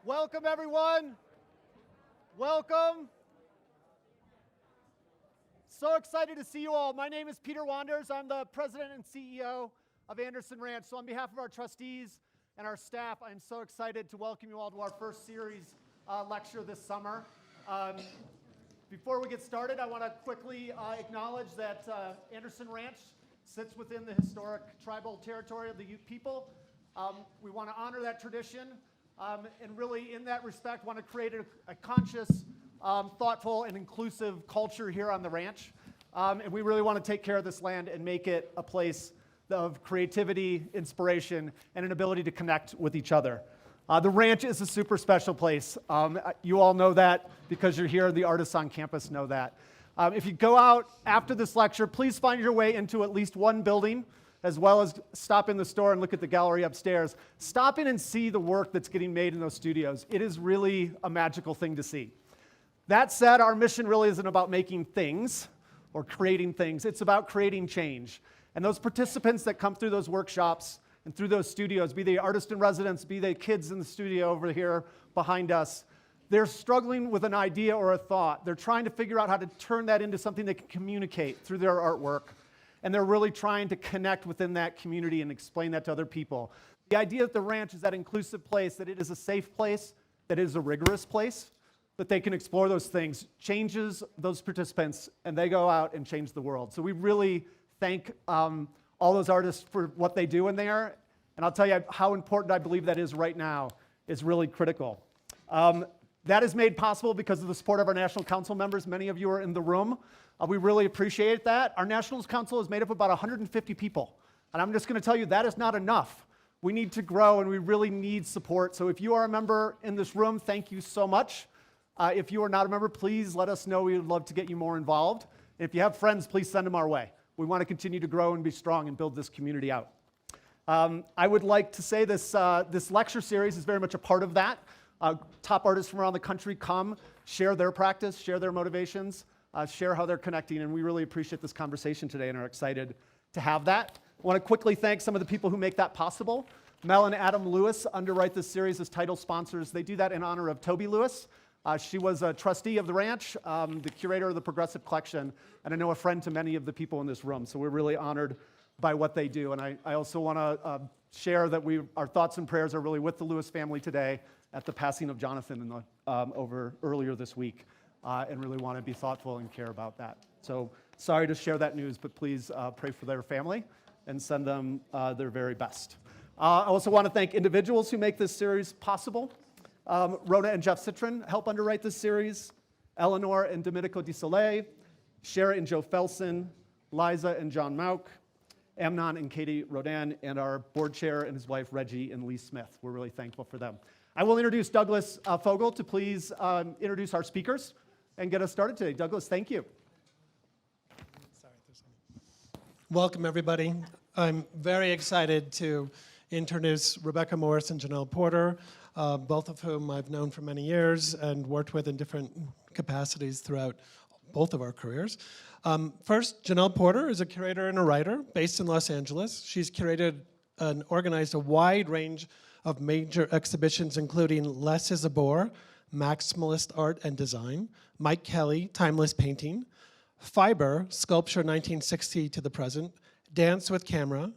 Welcome, everyone. Welcome. So excited to see you all. My name is Peter Wanders. I'm the president and CEO of Anderson Ranch. So on behalf of our trustees and our staff, I'm so excited to welcome you all to our first series lecture this summer. Before we get started, I want to quickly acknowledge that Anderson Ranch sits within the historic tribal territory of the Ute people. We want to honor that tradition. And really, in that respect, want to create a conscious, thoughtful, and inclusive culture here on the ranch. And we really want to take care of this land and make it a place of creativity, inspiration, and an ability to connect with each other. The ranch is a super special place. You all know that because you're here. The artists on campus know that. If you go out after this lecture, please find your way into at least one building, as well as stop in the store and look at the gallery upstairs. Stop in and see the work that's getting made in those studios. It is really a magical thing to see. That said, our mission really isn't about making things or creating things. It's about creating change. And those participants that come through those workshops and through those studios, be they artists in residence, be they kids in the studio over here behind us, they're struggling with an idea or a thought. They're trying to figure out how to turn that into something they can communicate through their artwork. And they're really trying to connect within that community and explain that to other people. The idea that the ranch is that inclusive place, that it is a safe place, that it is a rigorous place, that they can explore those things, changes those participants, and they go out and change the world. So we really thank all those artists for what they do in there. And I'll tell you how important I believe that is right now is really critical. That is made possible because of the support of our National Council members. Many of you are in the room. We really appreciate that. Our National Council is made up of about 150 people. And I'm just going to tell you that is not enough. We need to grow and we really need support. So if you are a member in this room, thank you so much. If you are not a member, please let us know. We would love to get you more involved. And if you have friends, please send them our way. We want to continue to grow and be strong and build this community out. I would like to say this lecture series is very much a part of that. Top artists from around the country come, share their practice, share their motivations, share how they're connecting, and we really appreciate this conversation today and are excited to have that. I want to quickly thank some of the people who make that possible. Mel and Adam Lewis underwrite this series as title sponsors. They do that in honor of Toby Lewis. She was a trustee of the ranch, the curator of the Progressive Collection, and I know a friend to many of the people in this room, so we're really honored by what they do. And I also want to share that our thoughts and prayers are really with the Lewis family today at the passing of Jonathan over earlier this week. And really want to be thoughtful and care about that. So sorry to share that news, but please pray for their family and send them their very best. I also want to thank individuals who make this series possible. Rhoda and Jeff Citron help underwrite this series. Eleanor and Domenico Di Soleil, Shara and Joe Felsen, Liza and John Mauk, Amnon and Katie Rodan, and our board chair and his wife Reggie and Lee Smith. We're really thankful for them. I will introduce Douglas Fogel to please introduce our speakers and get us started today. Douglas, thank you. Welcome, everybody. I'm very excited to introduce Rebecca Morris and Jenelle Porter, both of whom I've known for many years and worked with in different capacities throughout both of our careers. First, Jenelle Porter is a curator and a writer based in Los Angeles. She's curated and organized a wide range of major exhibitions, including Less is a Bore, Maximalist Art and Design, Mike Kelly, Timeless Painting, Fiber, Sculpture 1960 to the Present, Dance with Camera,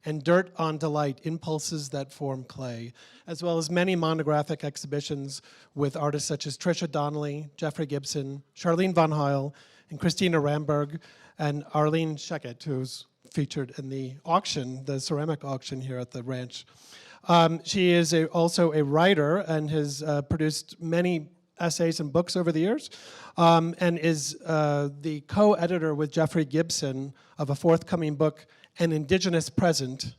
and Dirt on Delight, Impulses that Form Clay, as well as many monographic exhibitions with artists such as Tricia Donnelly, Jeffrey Gibson, Charlene Von Heil, and Christina Ramberg, and Arlene Scheckett, who's featured in the auction, the ceramic auction here at the ranch. She is also a writer and has produced many essays and books over the years, and is the co-editor with Jeffrey Gibson of a forthcoming book, An Indigenous Present,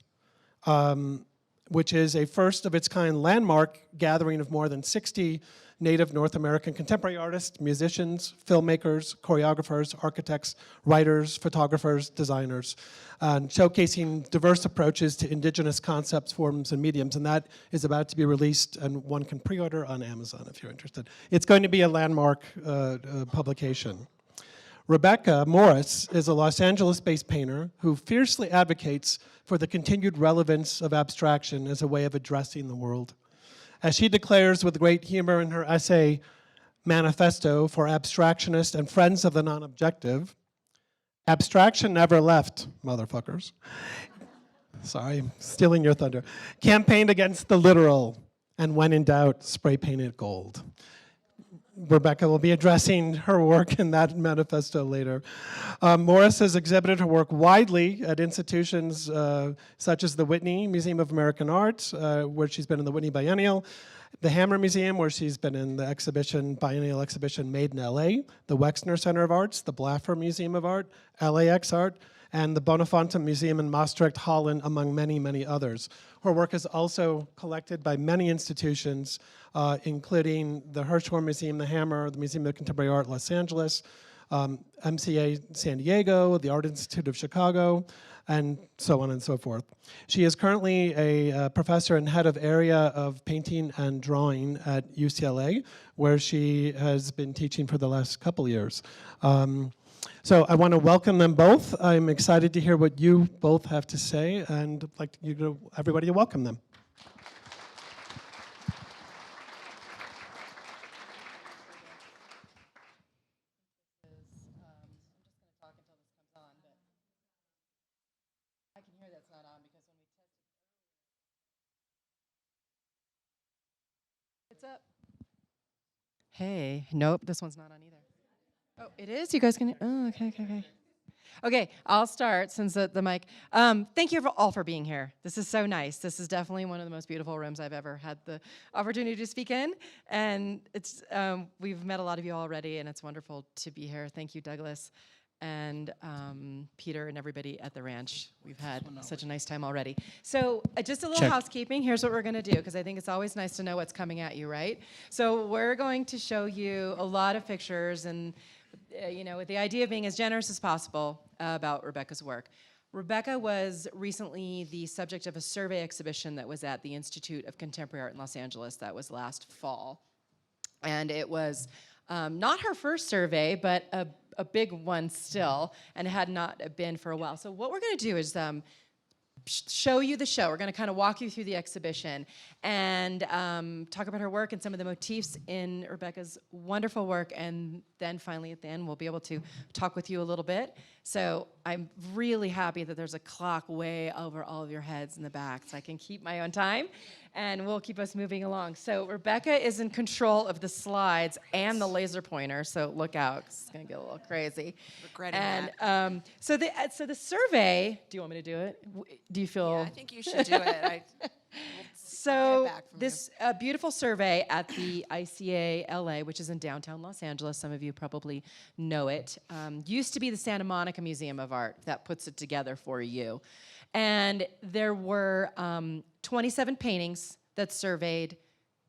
which is a first-of-its-kind landmark gathering of more than 60 Native North American contemporary artists, musicians, filmmakers, choreographers, architects, writers, photographers, designers, and showcasing diverse approaches to indigenous concepts, forms, and mediums. And that is about to be released, and one can pre-order on Amazon if you're interested. It's going to be a landmark publication. Rebecca Morris is a Los Angeles-based painter who fiercely advocates for the continued relevance of abstraction as a way of addressing the world. As she declares with great humor in her essay, Manifesto for Abstractionists and Friends of the Non-Objective, abstraction never left, motherfuckers. Sorry, stealing your thunder. Campaigned against the literal, and when in doubt, spray painted gold. Rebecca will be addressing her work in that manifesto later. Morris has exhibited her work widely at institutions such as the Whitney Museum of American Art, where she's been in the Whitney Biennial, the Hammer Museum, where she's been in the biennial exhibition Made in LA, the Wexner Center of Arts, the Blaffer Museum of Art, LAX Art, and the Bonafont Museum in Maastricht, Holland, among many, many others. Her work is also collected by many institutions, including the Hirshhorn Museum, the Hammer, the Museum of Contemporary Art, Los Angeles, MCA San Diego, the Art Institute of Chicago, and so on and so forth. She is currently a professor and head of area of painting and drawing at UCLA, where she has been teaching for the last couple years. So I want to welcome them both. I'm excited to hear what you both have to say, and I'd like everybody to welcome them. What's up? Hey, nope, this one's not on either. Oh, it is? You guys can, oh, okay. Okay, I'll start since the mic. Thank you all for being here. This is so nice. This is definitely one of the most beautiful rooms I've ever had the opportunity to speak in. And it's we've met a lot of you already, and it's wonderful to be here. Thank you, Douglas, and Peter, and everybody at the ranch. We've had such a nice time already. So just a little housekeeping. Here's what we're going to do, because I think it's always nice to know what's coming at you, right? So we're going to show you a lot of pictures, and with the idea of being as generous as possible about Rebecca's work. Rebecca was recently the subject of a survey exhibition that was at the Institute of Contemporary Art in Los Angeles. That was last fall. And it was not her first survey, but a big one still, and it had not been for a while. So what we're going to do is show you the show. We're going to kind of walk you through the exhibition and talk about her work and some of the motifs in Rebecca's wonderful work, and then finally at the end we'll be able to talk with you a little bit. So I'm really happy that there's a clock way over all of your heads in the back so I can keep my own time, and we'll keep us moving along. So Rebecca is in control of the slides and the laser pointer, so look out, 'cause it's gonna get a little crazy. Regretting that. So the survey, do you want me to do it? Do you feel? Yeah, I think you should do it. So this beautiful survey at the ICA LA, which is in downtown Los Angeles, some of you probably know it, used to be the Santa Monica Museum of Art that puts it together for you. And there were 27 paintings that surveyed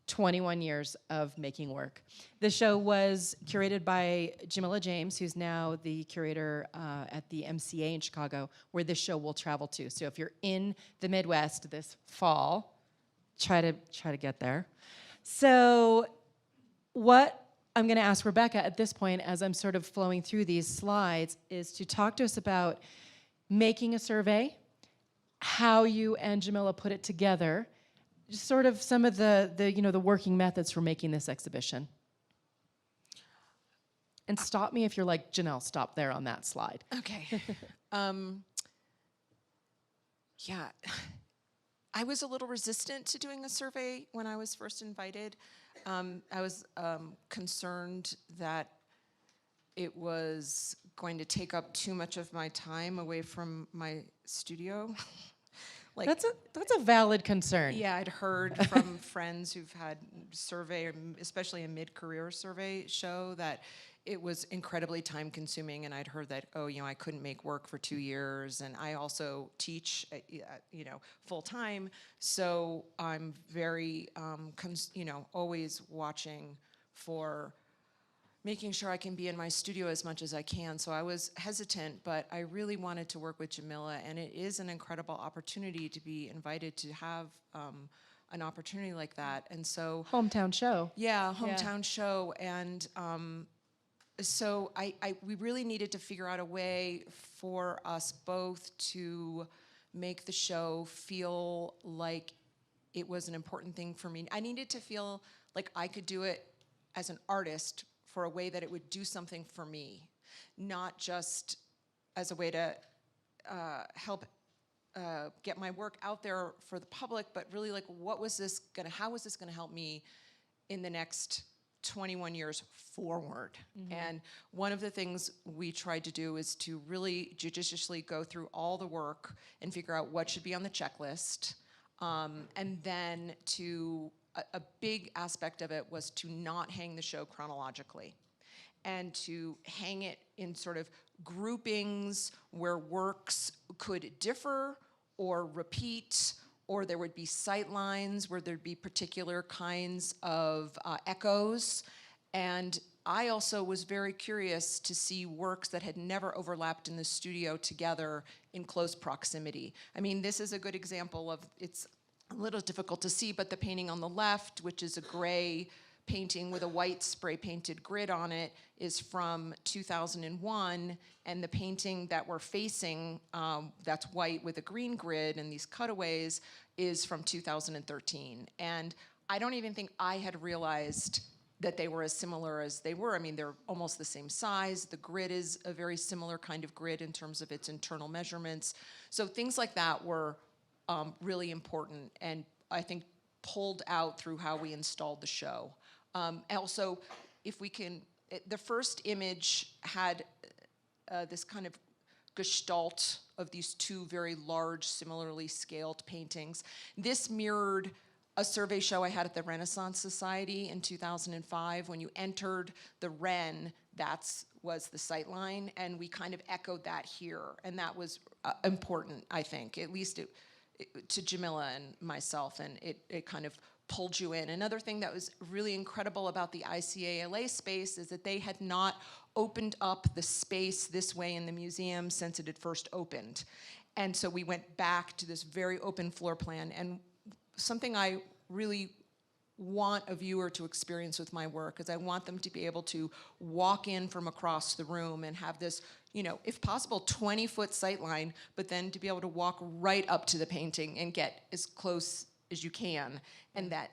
21 years of making work. The show was curated by Jamila James, who's now the curator at the MCA in Chicago, where this show will travel to. So if you're in the Midwest this fall, try to get there. So what I'm going to ask Rebecca at this point, as I'm sort of flowing through these slides, is to talk to us about making a survey, how you and Jamila put it together, just sort of some of the working methods for making this exhibition. And stop me if you're like, Jenelle, stop there on that slide. Okay. Yeah. I was a little resistant to doing a survey when I was first invited. I was concerned that it was going to take up too much of my time away from my studio. That's a valid concern. Yeah, I'd heard from friends who've had survey, or especially a mid-career survey show, that it was incredibly time-consuming, and I'd heard that, I couldn't make work for 2 years, and I also teach, full-time, so I'm very, always watching for making sure I can be in my studio as much as I can. So I was hesitant, but I really wanted to work with Jamila, and it is an incredible opportunity to be invited to have an opportunity like that. And so Hometown show. Yeah, hometown show. And so we really needed to figure out a way for us both to make the show feel like it was an important thing for me. I needed to feel like I could do it as an artist for a way that it would do something for me, not just as a way to help get my work out there for the public, but really like how was this gonna help me in the next 21 years forward? And one of the things we tried to do is to really judiciously go through all the work and figure out what should be on the checklist. And then a big aspect of it was to not hang the show chronologically and to hang it in sort of groupings where works could differ or repeat, or there would be sight lines where there'd be particular kinds of echoes. And I also was very curious to see works that had never overlapped in the studio together in close proximity. I mean, this is a good example of, it's a little difficult to see, but the painting on the left, which is a gray painting with a white spray painted grid on it, is from 2001, and the painting that we're facing, that's white with a green grid and these cutaways, is from 2013. And I don't even think I had realized that they were as similar as they were. I mean, they're almost the same size. The grid is a very similar kind of grid in terms of its internal measurements. So things like that were really important, and I think pulled out through how we installed the show. Also, if we can, the first image had this kind of gestalt of these two very large, similarly scaled paintings. This mirrored a survey show I had at the Renaissance Society in 2005. When you entered the Ren, was the sight line, and we kind of echoed that here, and that was important, I think, at least to Jamila and myself, and it kind of pulled you in. Another thing that was really incredible about the ICALA space is that they had not opened up the space this way in the museum since it had first opened. And so we went back to this very open floor plan, and something I really want a viewer to experience with my work is I want them to be able to walk in from across the room and have this, you know, if possible, 20-foot sight line, but then to be able to walk right up to the painting and get as close as you can. And that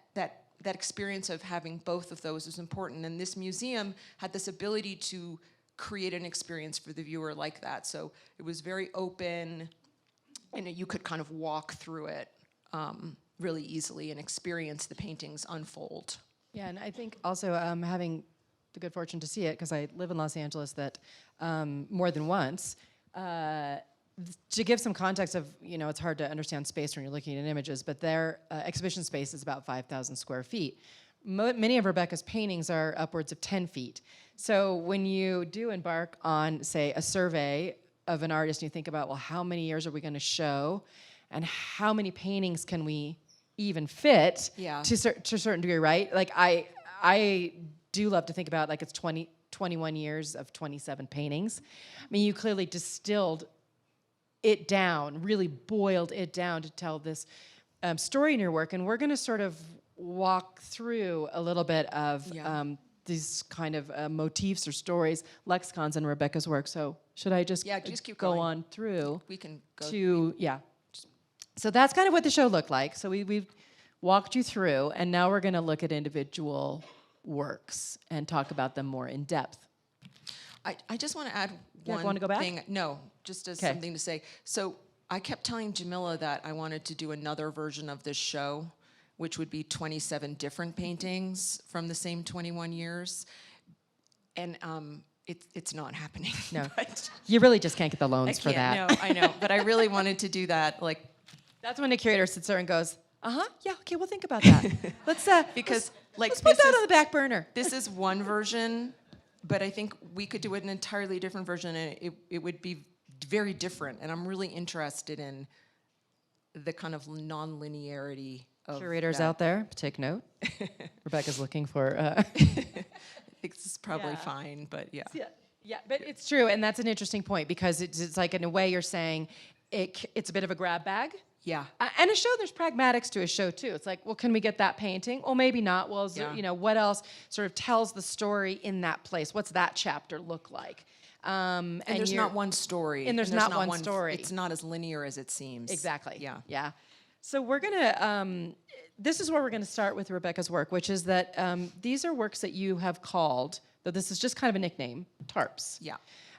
experience of having both of those is important. And this museum had this ability to create an experience for the viewer like that. So it was very open, and you could kind of walk through it really easily and experience the paintings unfold. Yeah, and I think also having the good fortune to see it, because I live in Los Angeles, that more than once, to give some context of, you know, it's hard to understand space when you're looking at images, but their exhibition space is about 5,000 square feet. Many of Rebecca's paintings are upwards of 10 feet. So when you do embark on, say, a survey of an artist, and you think about, well, how many years are we going to show, and how many paintings can we even fit to a certain degree, right? Like I do love to think about like it's 21 years of 27 paintings. I mean, you clearly distilled it down, really boiled it down to tell this story in your work. And we're going to sort of walk through a little bit of these kind of motifs or stories, lexicons in Rebecca's work. So should I just, keep go going. on through? We can go to, So that's kind of what the show looked like. So we've walked you through, and now we're going to look at individual works and talk about them more in depth. I just want to add one want to go back? thing. No, just as something to say. So I kept telling Jamila that I wanted to do another version of this show, which would be 27 different paintings from the same 21 years. And it's not happening. No, you really just can't get the loans for that. No, I know, but I really wanted to do that. Like, that's when the curator sits there and goes, yeah, okay, we'll think about that. Let's let's put that on the back burner. This is one version, but I think we could do an entirely different version, and it would be very different. And I'm really interested in the kind of non-linearity of curators that. out there, take note. Rebecca's looking for. This is probably fine, but yeah. Yeah, but it's true, and that's an interesting point, because it's like, in a way, you're saying it's a bit of a grab bag. Yeah. And a show, there's pragmatics to a show too. It's like, well, can we get that painting? Well, maybe not. Well, you know, what else sort of tells the story in that place? What's that chapter look like? And there's not one story. And there's not one story. It's not as linear as it seems. Exactly. Yeah. Yeah. So we're gonna, this is where we're gonna start with Rebecca's work, which is that these are works that you have called, though this is just kind of a nickname, tarps. Yeah.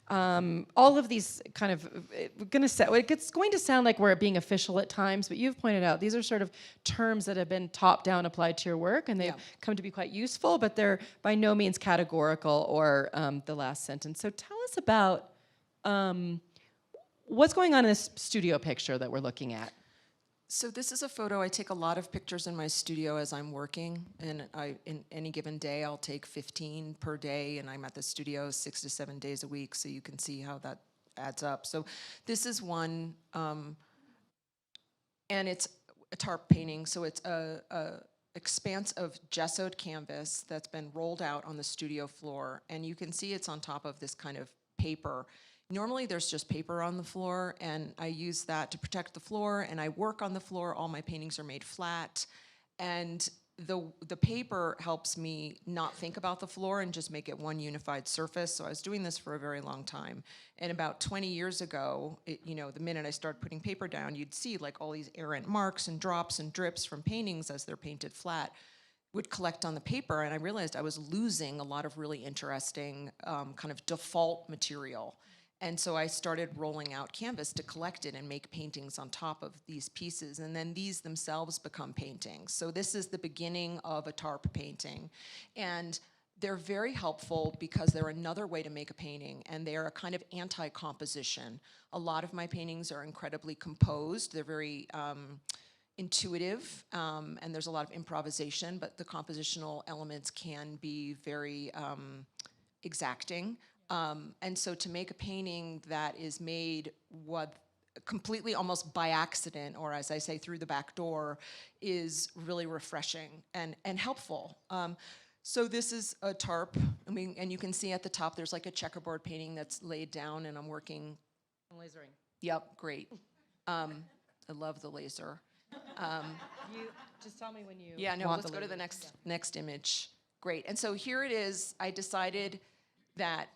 All of these kind of, it's going to sound like we're being official at times, but you've pointed out these are sort of terms that have been top-down applied to your work, and they've come to be quite useful, but they're by no means categorical or the last sentence. So tell us about what's going on in this studio picture that we're looking at. So this is a photo. I take a lot of pictures in my studio as I'm working, and in any given day I'll take 15 per day, and I'm at the studio 6 to 7 days a week, so you can see how that adds up. So this is one, and it's a tarp painting, so it's a expanse of gessoed canvas that's been rolled out on the studio floor, and you can see it's on top of this kind of paper. Normally there's just paper on the floor, and I use that to protect the floor, and I work on the floor. All my paintings are made flat, and the paper helps me not think about the floor and just make it one unified surface. So I was doing this for a very long time, and about 20 years ago, the minute I started putting paper down, you'd see like all these errant marks and drops and drips from paintings as they're painted flat would collect on the paper, and I realized I was losing a lot of really interesting kind of default material. And so I started rolling out canvas to collect it and make paintings on top of these pieces. And then these themselves become paintings. So this is the beginning of a tarp painting. And they're very helpful because they're another way to make a painting, and they are a kind of anti-composition. A lot of my paintings are incredibly composed. They're very intuitive, and there's a lot of improvisation, but the compositional elements can be very exacting. And so to make a painting that is made completely almost by accident, or as I say, through the back door, is really refreshing and helpful. So this is a tarp, and you can see at the top there's like a checkerboard painting that's laid down, and I'm working. Lasering. Yep, great. I love the laser. You just tell me when you. Yeah, no, want let's the go to the laser. next image. Great, and so here it is. I decided that,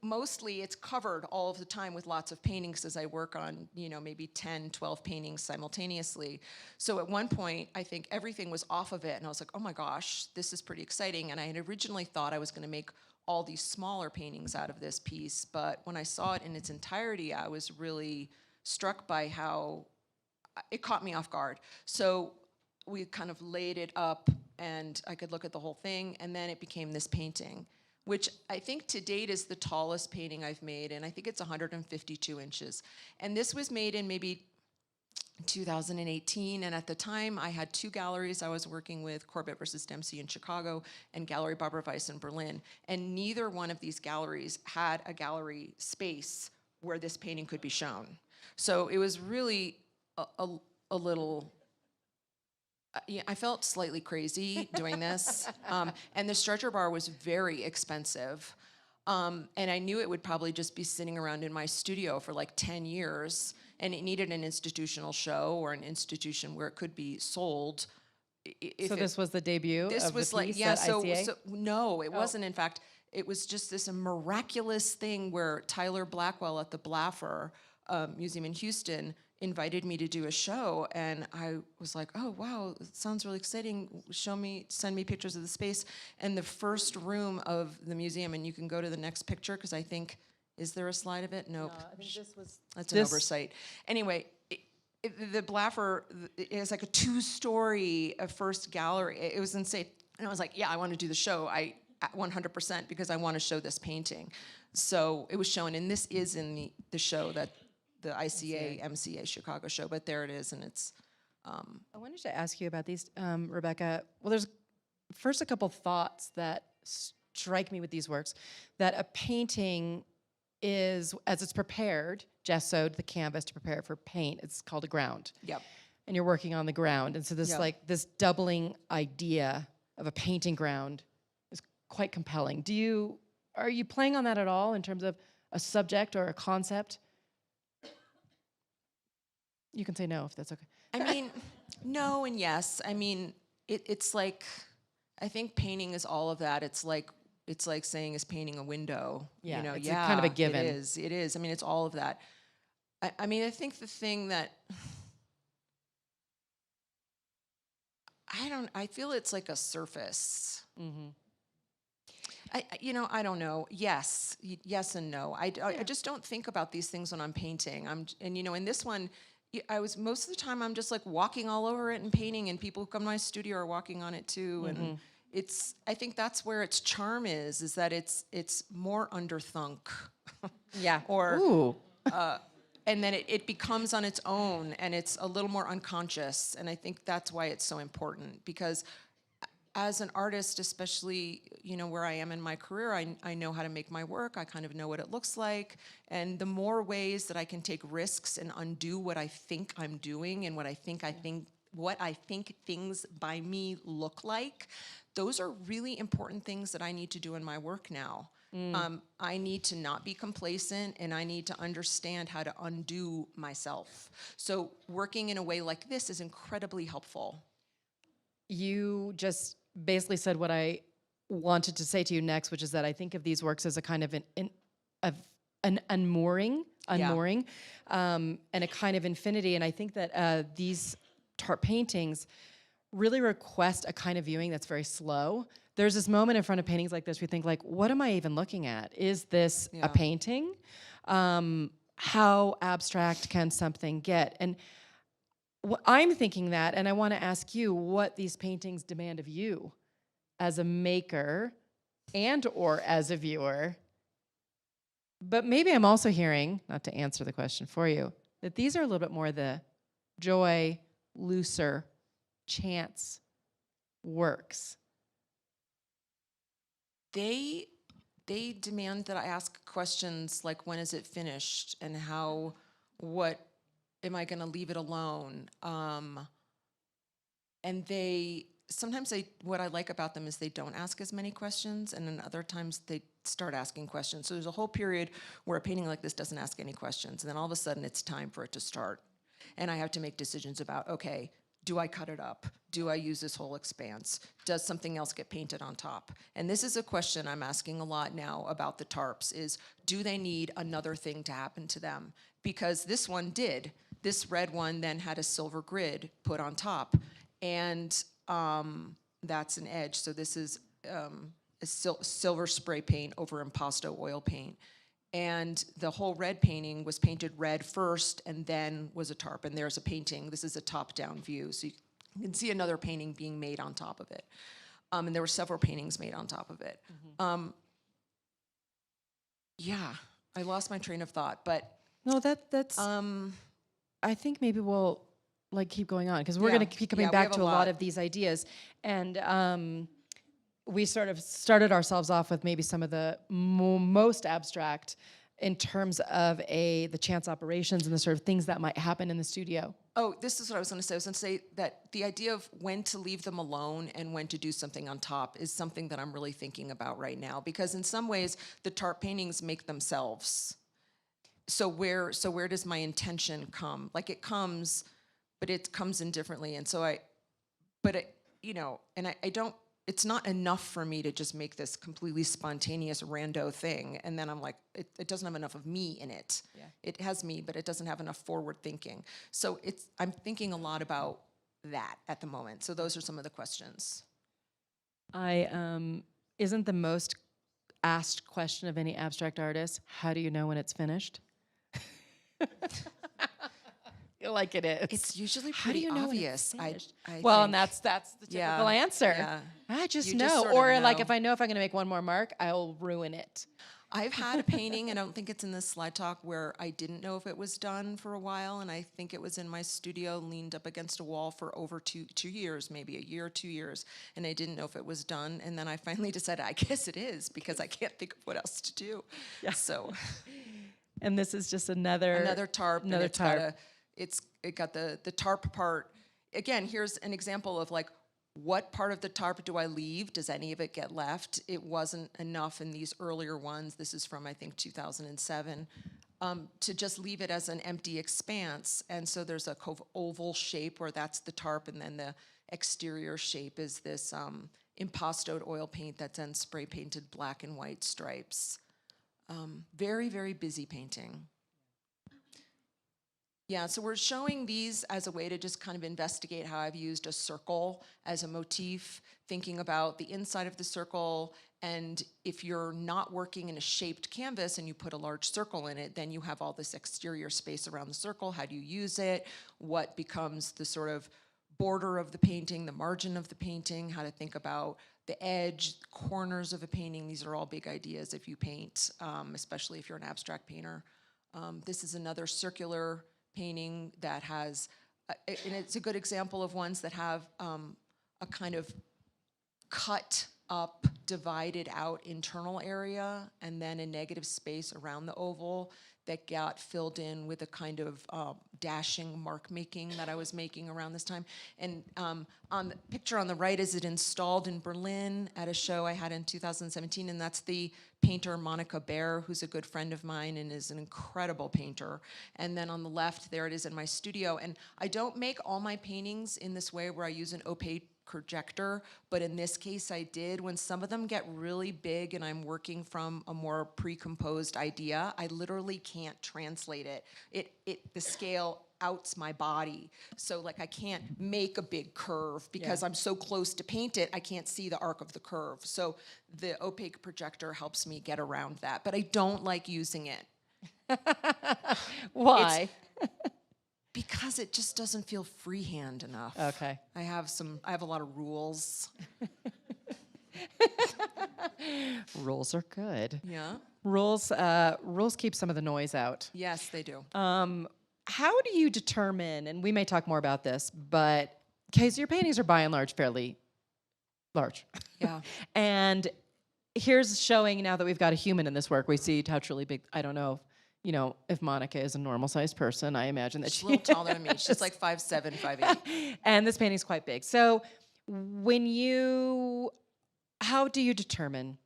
mostly it's covered all of the time with lots of paintings as I work on, maybe 10, 12 paintings simultaneously. So at one point, I think everything was off of it, and I was like, oh my gosh, this is pretty exciting. And I had originally thought I was gonna make all these smaller paintings out of this piece, but when I saw it in its entirety, I was really struck by how it caught me off guard. So we kind of laid it up, and I could look at the whole thing, and then it became this painting, which I think to date is the tallest painting I've made, and I think it's 152 inches. And this was made in maybe 2018, and at the time I had two galleries I was working with, Corbett versus Dempsey in Chicago and Gallery Barbara Weiss in Berlin, and neither one of these galleries had a gallery space where this painting could be shown. So it was really a little, I felt slightly crazy doing this, and the stretcher bar was very expensive, and I knew it would probably just be sitting around in my studio for like 10 years, and it needed an institutional show or an institution where it could be sold. So this was the debut This of was the like, piece yeah, at so ICA? no, it wasn't. In fact, it was just this miraculous thing where Tyler Blackwell at the Blaffer Museum in Houston invited me to do a show, and I was like, oh wow, it sounds really exciting. Send me pictures of the space. And the first room of the museum, and you can go to the next picture, because I think, is there a slide of it? Nope. No, I think this was. That's an oversight. Anyway, the Blaffer is like a 2-story first gallery. It was insane. And I was like, yeah, I want to do the show. 100%, because I want to show this painting. So it was shown, and this is in the show, that the ICA MCA Chicago show, but there it is, and it's. I wanted to ask you about these, Rebecca. Well, there's first a couple thoughts that strike me with these works. That a painting is, as it's prepared, gessoed the canvas to prepare it for paint. It's called a ground. Yep. And you're working on the ground, and so this this doubling idea of a painting ground is quite compelling. Are you playing on that at all in terms of a subject or a concept? You can say no if that's okay. No and yes. It's like, I think painting is all of that. It's like saying, is painting a window? Yeah, it's kind of a given. It is. It's all of that. I think the thing that I feel it's like a surface. I don't know. Yes and no. I just don't think about these things when I'm painting. In this one, most of the time I'm just like walking all over it and painting, and people who come to my studio are walking on it too. And I think that's where its charm is that it's more underthunk. Yeah. Or Ooh. and then it becomes on its own, and it's a little more unconscious. And I think that's why it's so important, because as an artist, especially, where I am in my career, I know how to make my work. I kind of know what it looks like. And the more ways that I can take risks and undo what I think I'm doing and what I think things by me look like, those are really important things that I need to do in my work now. I need to not be complacent, and I need to understand how to undo myself. So working in a way like this is incredibly helpful. You just basically said what I wanted to say to you next, which is that I think of these works as a kind of an unmooring, and a kind of infinity. And I think that these tarp paintings really request a kind of viewing that's very slow. There's this moment in front of paintings like this where you think, like, what am I even looking at? Is this a painting? How abstract can something get? And I'm thinking that, and I want to ask you what these paintings demand of you as a maker and or as a viewer. But maybe I'm also hearing, not to answer the question for you, that these are a little bit more the joy, looser, chance works. They demand that I ask questions like, when is it finished, and what am I going to leave it alone? And sometimes what I like about them is they don't ask as many questions, and then other times they start asking questions. So there's a whole period where a painting like this doesn't ask any questions, and then all of a sudden it's time for it to start. And I have to make decisions about, okay, do I cut it up? Do I use this whole expanse? Does something else get painted on top? And this is a question I'm asking a lot now about the tarps, is do they need another thing to happen to them? Because this one did. This red one then had a silver grid put on top, and that's an edge. So this is a silver spray paint over impasto oil paint. And the whole red painting was painted red first and then was a tarp. And there's a painting. This is a top-down view. So you can see another painting being made on top of it. And there were several paintings made on top of it. Yeah, I lost my train of thought, but... No, that's... I think maybe we'll keep going on, because we're going to keep coming back to a lot of these ideas. And we sort of started ourselves off with maybe some of the most abstract in terms of the chance operations and the sort of things that might happen in the studio. Oh, this is what I was going to say. I was going to say that the idea of when to leave them alone and when to do something on top is something that I'm really thinking about right now, because in some ways the tarp paintings make themselves. So where does my intention come? Like, it comes, but it comes in differently. And so I don't, it's not enough for me to just make this completely spontaneous rando thing. And then I'm like, it doesn't have enough of me in it. Yeah. It has me, but it doesn't have enough forward thinking. So I'm thinking a lot about that at the moment. So those are some of the questions. Isn't the most asked question of any abstract artist, how do you know when it's finished? Like it is. It's usually pretty obvious. Well, and that's the typical answer. Yeah. I just You know. just sort of Or like, know. if I know if I'm going to make one more mark, I'll ruin it. I've had a painting, and I don't think it's in this slide talk, where I didn't know if it was done for a while, and I think it was in my studio, leaned up against a wall for over 2 years, maybe a year or 2 years, and I didn't know if it was done, and then I finally decided, I guess it is, because I can't think of what else to do. Yeah. So. And this is just another tarp. Another tarp. It got the tarp part. Again, here's an example of like, what part of the tarp do I leave? Does any of it get left? It wasn't enough in these earlier ones. This is from, I think, 2007, to just leave it as an empty expanse. And so there's a oval shape where that's the tarp, and then the exterior shape is this impastoed oil paint that's then spray painted black and white stripes. Very, very busy painting. Yeah, so we're showing these as a way to just kind of investigate how I've used a circle as a motif, thinking about the inside of the circle. And if you're not working in a shaped canvas and you put a large circle in it, then you have all this exterior space around the circle. How do you use it? What becomes the sort of border of the painting, the margin of the painting, how to think about the edge, corners of a painting. These are all big ideas if you paint, especially if you're an abstract painter. This is another circular painting that has, and it's a good example of ones that have a kind of cut up, divided out internal area, and then a negative space around the oval that got filled in with a kind of dashing mark making that I was making around this time. And on the picture on the right is it installed in Berlin at a show I had in 2017, and that's the painter Monica Baer, who's a good friend of mine and is an incredible painter. And then on the left, there it is in my studio. And I don't make all my paintings in this way where I use an opaque projector, but in this case I did. When some of them get really big and I'm working from a more pre-composed idea, I literally can't translate it. The scale outs my body. So like I can't make a big curve because I'm so close to paint it, I can't see the arc of the curve. So the opaque projector helps me get around that, but I don't like using it. Why? Because it just doesn't feel freehand enough. Okay. I have a lot of rules. Rules are good. Yeah? Rules keep some of the noise out. Yes, they do. How do you determine, and we may talk more about this, but because your paintings are by and large fairly large. Yeah. And here's showing, now that we've got a human in this work, we see how truly big, I don't know, if Monica is a normal sized person, I imagine that She's a little taller than me. She's like 5'7", 5'8". And this painting's quite big. So how do you determine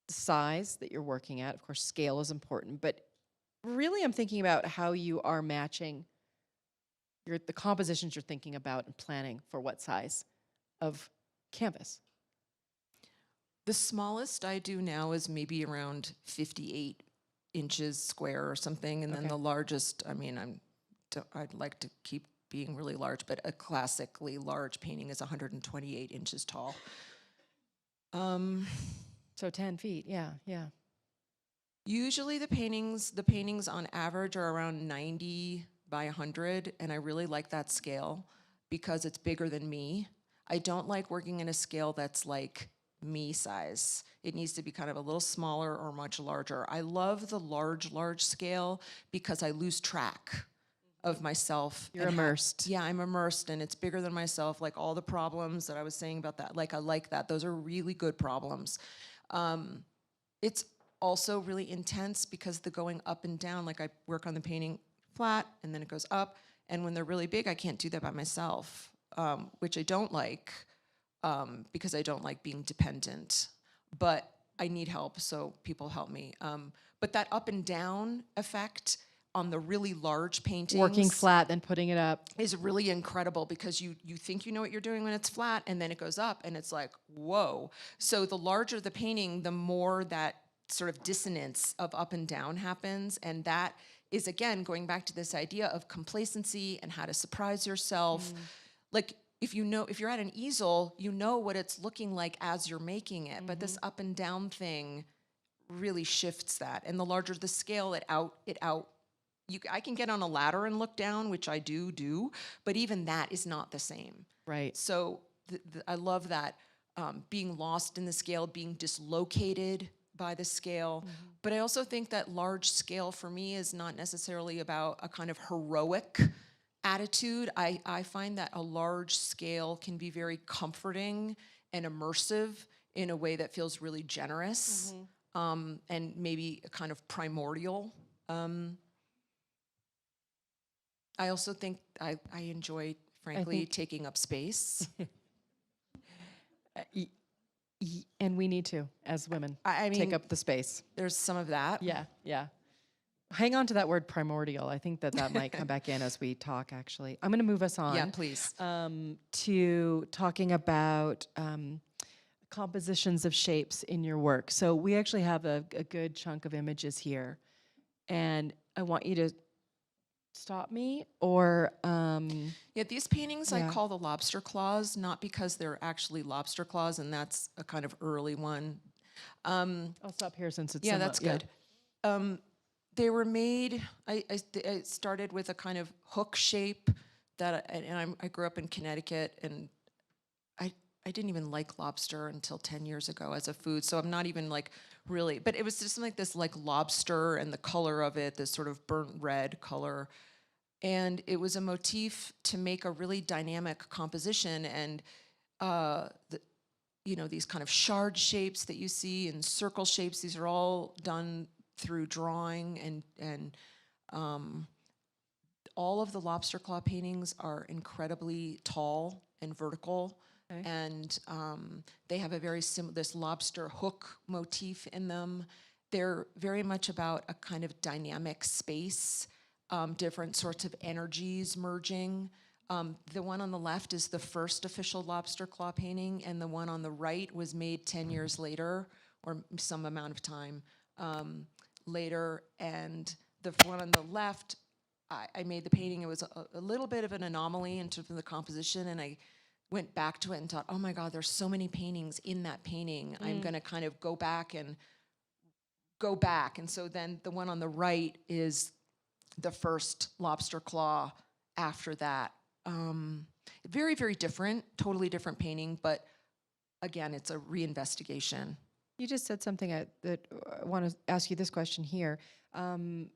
the size that you're working at? Of course, scale is important, but really I'm thinking about how you are matching the compositions you're thinking about and planning for what size of canvas. The smallest I do now is maybe around 58 inches square or something, and then the largest, I'd like to keep being really large, but a classically large painting is 128 inches tall. So 10 feet, yeah. Usually the paintings on average are around 90 by 100, and I really like that scale because it's bigger than me. I don't like working in a scale that's like me size. It needs to be kind of a little smaller or much larger. I love the large scale because I lose track of myself. You're immersed. Yeah, I'm immersed, and it's bigger than myself, like all the problems that I was saying about that. Like, I like that. Those are really good problems. It's also really intense because the going up and down, like I work on the painting flat, and then it goes up, and when they're really big, I can't do that by myself, which I don't like, because I don't like being dependent. But I need help, so people help me. But that up and down effect on the really large paintings, Working flat, then putting it up, is really incredible because you think you know what you're doing when it's flat, and then it goes up, and it's like, whoa. So the larger the painting, the more that sort of dissonance of up and down happens, and that is, again, going back to this idea of complacency and how to surprise yourself. Like, if you're at an easel, you know what it's looking like as you're making it, but this up and down thing really shifts that. And the larger the scale, I can get on a ladder and look down, which I do, but even that is not the same. right? So I love that, being lost in the scale, being dislocated by the scale. But I also think that large scale for me is not necessarily about a kind of heroic attitude. I find that a large scale can be very comforting and immersive in a way that feels really generous, and maybe a kind of primordial. I also think I enjoy, frankly, taking up space. And we need to, as women, I mean, take up the space. There's some of that. Yeah. Hang on to that word primordial. I think that might come back in as we talk, actually. I'm going to move us on. Yeah, please. To talking about compositions of shapes in your work. So we actually have a good chunk of images here. And I want you to stop me, or Yeah, these paintings I Yeah. call the lobster claws, not because they're actually lobster claws, and that's a kind of early one. I'll stop here since it's Yeah, somewhat- that's good. They were made, I started with a kind of hook shape I grew up in Connecticut, and I didn't even like lobster until 10 years ago as a food, so I'm not even like really, but it was just like this like lobster and the color of it, this sort of burnt red color. And it was a motif to make a really dynamic composition, and these kind of shard shapes that you see and circle shapes, these are all done through drawing, and all of the lobster claw paintings are incredibly tall and vertical. Okay. And they have a very this lobster hook motif in them. They're very much about a kind of dynamic space, different sorts of energies merging. The one on the left is the first official lobster claw painting, and the one on the right was made 10 years later, or some amount of time later. And the one on the left, I made the painting. It was a little bit of an anomaly in terms of the composition, and I went back to it and thought, oh my God, there's so many paintings in that painting. I'm gonna kind of go back. And so then the one on the right is the first lobster claw after that. Very, very different, totally different painting, but again, it's a reinvestigation. You just said something that I want to ask you this question here. A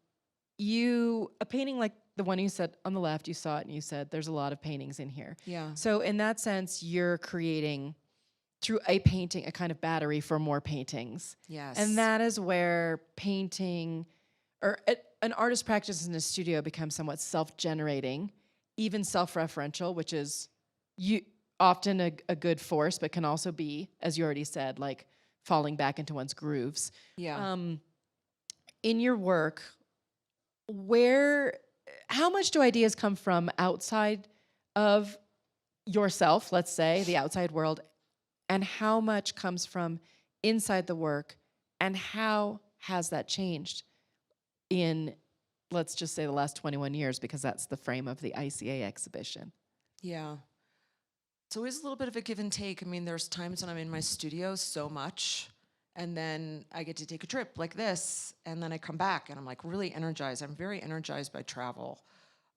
painting like the one you said on the left, you saw it and you said there's a lot of paintings in here. Yeah. So in that sense, you're creating through a painting a kind of battery for more paintings. Yes. And that is where painting or an artist practice in a studio becomes somewhat self-generating, even self-referential, which is often a good force, but can also be, as you already said, like falling back into one's grooves. Yeah. In your work, how much do ideas come from outside of yourself, let's say, the outside world, and how much comes from inside the work, and how has that changed in, let's just say, the last 21 years, because that's the frame of the ICA exhibition? Yeah. So it's a little bit of a give and take. I mean, there's times when I'm in my studio so much, and then I get to take a trip like this, and then I come back and I'm like really energized. I'm very energized by travel.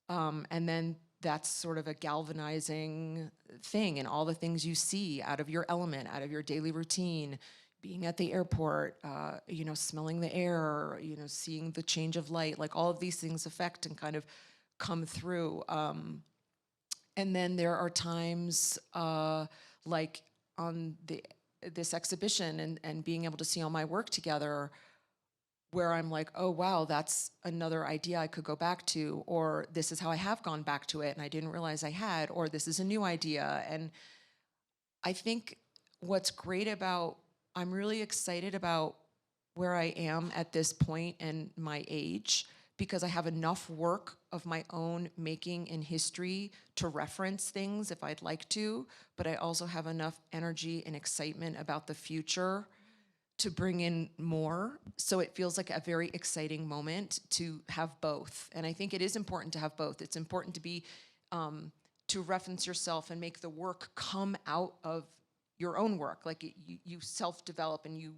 And then that's sort of a galvanizing thing, and all the things you see out of your element, out of your daily routine, being at the airport, smelling the air, seeing the change of light, like all of these things affect and kind of come through. And then there are times like on this exhibition and being able to see all my work together, where I'm like, oh wow, that's another idea I could go back to, or this is how I have gone back to it and I didn't realize I had, or this is a new idea. And I think what's great I'm really excited about where I am at this point and my age, because I have enough work of my own making in history to reference things if I'd like to, but I also have enough energy and excitement about the future to bring in more. So it feels like a very exciting moment to have both. And I think it is important to have both. It's important to be, to reference yourself and make the work come out of your own work. Like you self-develop and you,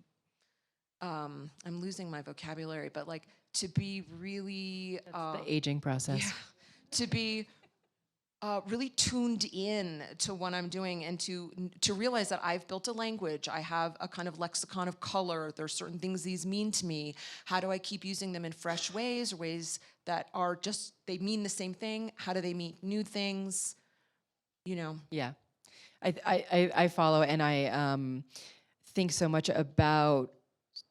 I'm losing my vocabulary, but like to be really— That's the aging process. Yeah, to be really tuned in to what I'm doing, and to realize that I've built a language. I have a kind of lexicon of color. There's certain things these mean to me. How do I keep using them in fresh ways, or ways that are just, they mean the same thing? How do they mean new things? Yeah, I follow, and I think so much about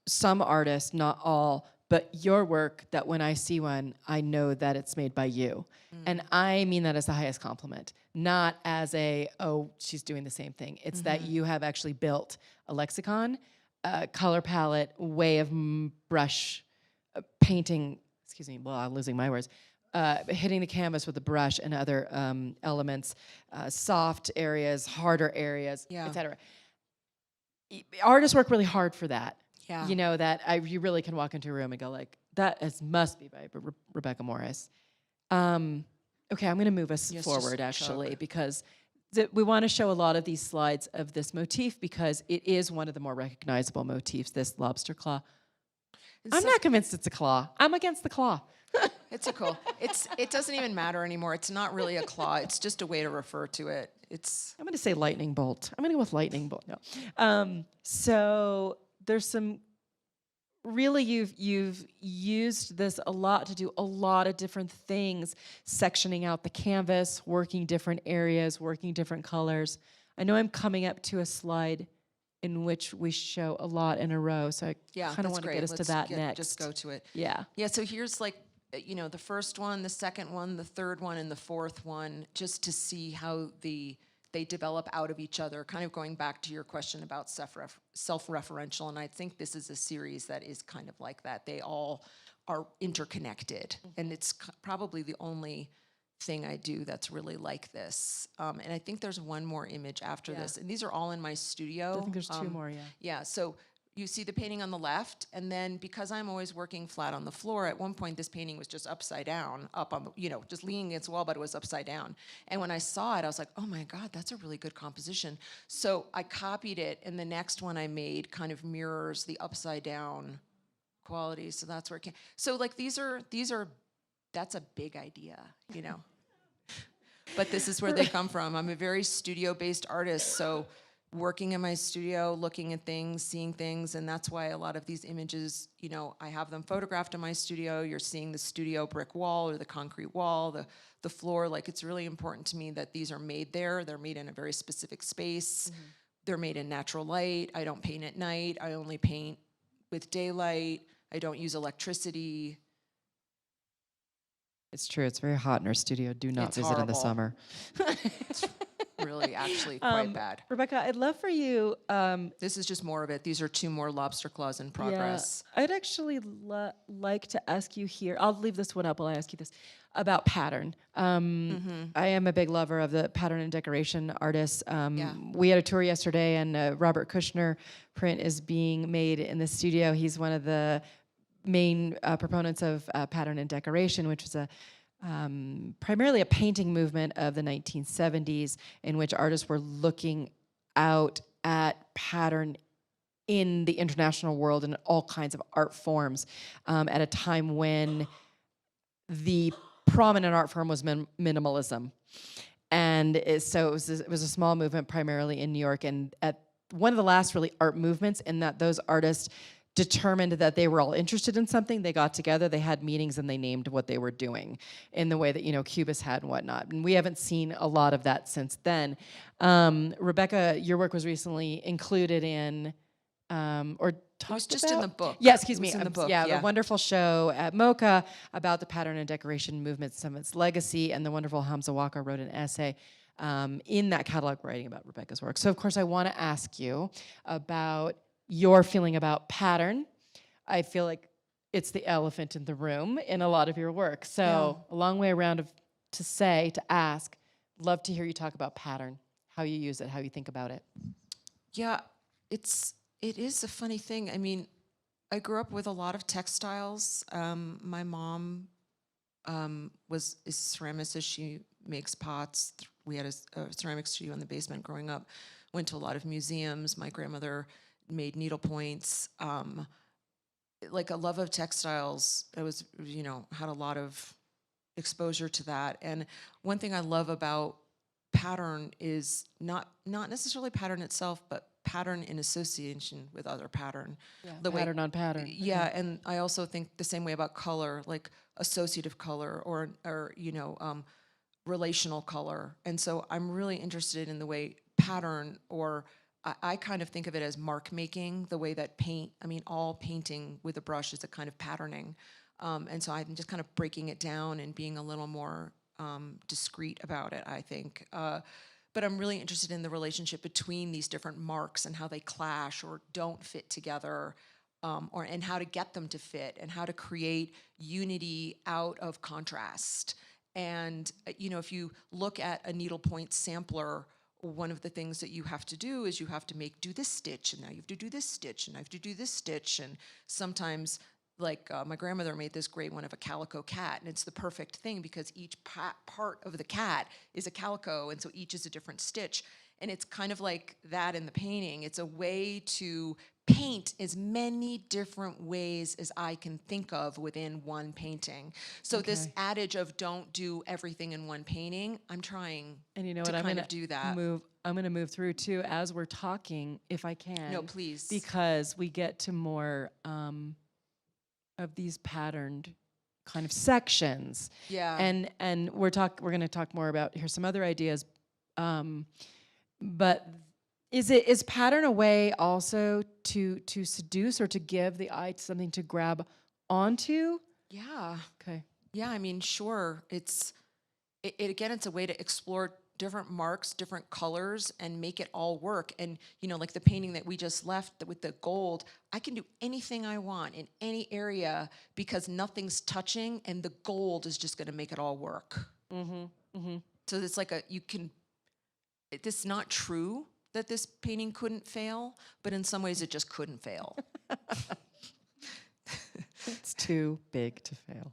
some artists, not all, but your work, that when I see one, I know that it's made by you. And I mean that as the highest compliment, not as oh, she's doing the same thing. It's that you have actually built a lexicon, a color palette, way of brush painting, excuse me, well, I'm losing my words, hitting the canvas with a brush and other elements, soft areas, harder areas, Yeah. etc. Artists work really hard for that. Yeah. You really can walk into a room and go like, must be by Rebecca Morris. Okay, I'm going to move us Yes, forward, just actually, chug. because we want to show a lot of these slides of this motif because it is one of the more recognizable motifs, this lobster claw. And I'm some- not convinced it's a claw. I'm against the claw. It's a cool. It doesn't even matter anymore. It's not really a claw. It's just a way to refer to it. It's I'm going to say lightning bolt. I'm going to go with lightning bolt. No. So there's some really you've used this a lot to do a lot of different things, sectioning out the canvas, working different areas, working different colors. I know I'm coming up to a slide in which we show a lot in a row, so I kind of that's want to great. get us to Let's that next. Just go to it. Yeah. Yeah. So here's like, the first one, the second one, the third one, and the fourth one, just to see how they develop out of each other, kind of going back to your question about self-referential. And I think this is a series that is kind of like that. They all are interconnected. And it's probably the only thing I do that's really like this. And I think there's one more image after this. And these are all in my studio. I think there's two more, yeah. Yeah, so you see the painting on the left, and then because I'm always working flat on the floor, at one point this painting was just upside down, up on the, just leaning against the wall, but it was upside down. And when I saw it, I was like, oh my God, that's a really good composition. So I copied it, and the next one I made kind of mirrors the upside down quality. So that's where it came. So like these are, that's a big idea, But this is where they come from. I'm a very studio-based artist, so working in my studio, looking at things, seeing things, and that's why a lot of these images, I have them photographed in my studio. You're seeing the studio brick wall or the concrete wall, the floor. Like, it's really important to me that these are made there. They're made in a very specific space. Mm-hmm. They're made in natural light. I don't paint at night. I only paint with daylight. I don't use electricity. It's true. It's very hot in our studio. Do not It's visit in the horrible. summer. It's really actually quite bad. Rebecca, I'd love for you. This is just more of it. These are 2 more lobster claws in progress. Yeah, I'd actually like to ask you here. I'll leave this one up while I ask you this about pattern. I am a big lover of the pattern and decoration artists. We had a tour yesterday, and Robert Kushner print is being made in the studio. He's one of the main proponents of pattern and decoration, which was primarily a painting movement of the 1970s in which artists were looking out at pattern in the international world and all kinds of art forms at a time when the prominent art form was minimalism. And so it was a small movement primarily in New York, and at one of the last really art movements in that those artists determined that they were all interested in something. They got together, they had meetings, and they named what they were doing in the way that, Cubist had and whatnot. And we haven't seen a lot of that since then. Rebecca, your work was recently included in, or talked It was just about? in the book. Yeah, excuse me. It was in the book, yeah, the wonderful show at MoCA about the pattern and decoration movement, some of its legacy, and the wonderful Hamza Walker wrote an essay in that catalog writing about Rebecca's work. So, of course, I want to ask you about your feeling about pattern. I feel like it's the elephant in the room in a lot of your work. So a long way around to ask, love to hear you talk about pattern, how you use it, how you think about it. Yeah, it is a funny thing. I mean, I grew up with a lot of textiles. My mom is a ceramicist. She makes pots. We had a ceramic studio in the basement growing up. Went to a lot of museums. My grandmother made needlepoints, like a love of textiles. I was, had a lot of exposure to that. And one thing I love about pattern is not necessarily pattern itself, but pattern in association with other pattern. Yeah, the pattern on pattern. Yeah, and I also think the same way about color, like associative color or relational color. And so I'm really interested in the way pattern, or I kind of think of it as mark making, the way that all painting with a brush is a kind of patterning. And so I'm just kind of breaking it down and being a little more discreet about it, I think. But I'm really interested in the relationship between these different marks and how they clash or don't fit together, and how to get them to fit and how to create unity out of contrast. And, if you look at a needlepoint sampler, one of the things that you have to do is you have to do this stitch, and now you have to do this stitch, and I have to do this stitch, and sometimes my grandmother made this great one of a calico cat, and it's the perfect thing because each part of the cat is a calico, and so each is a different stitch. And it's kind of like that in the painting. It's a way to paint as many different ways as I can think of within one painting. So this adage of don't do everything in one painting, I'm trying And you know to what? kind of do that. I'm gonna move through too as we're talking, if I can. No, please. Because we get to more of these patterned kind of sections. Yeah. And we're gonna talk more about, here's some other ideas. But is pattern a way also to seduce or to give the eye something to grab onto? Yeah. Okay. Yeah, I mean, sure. It's a way to explore different marks, different colors, and make it all work. And like the painting that we just left with the gold, I can do anything I want in any area because nothing's touching, and the gold is just going to make it all work. So it's like it's not true that this painting couldn't fail, but in some ways it just couldn't fail. It's too big to fail.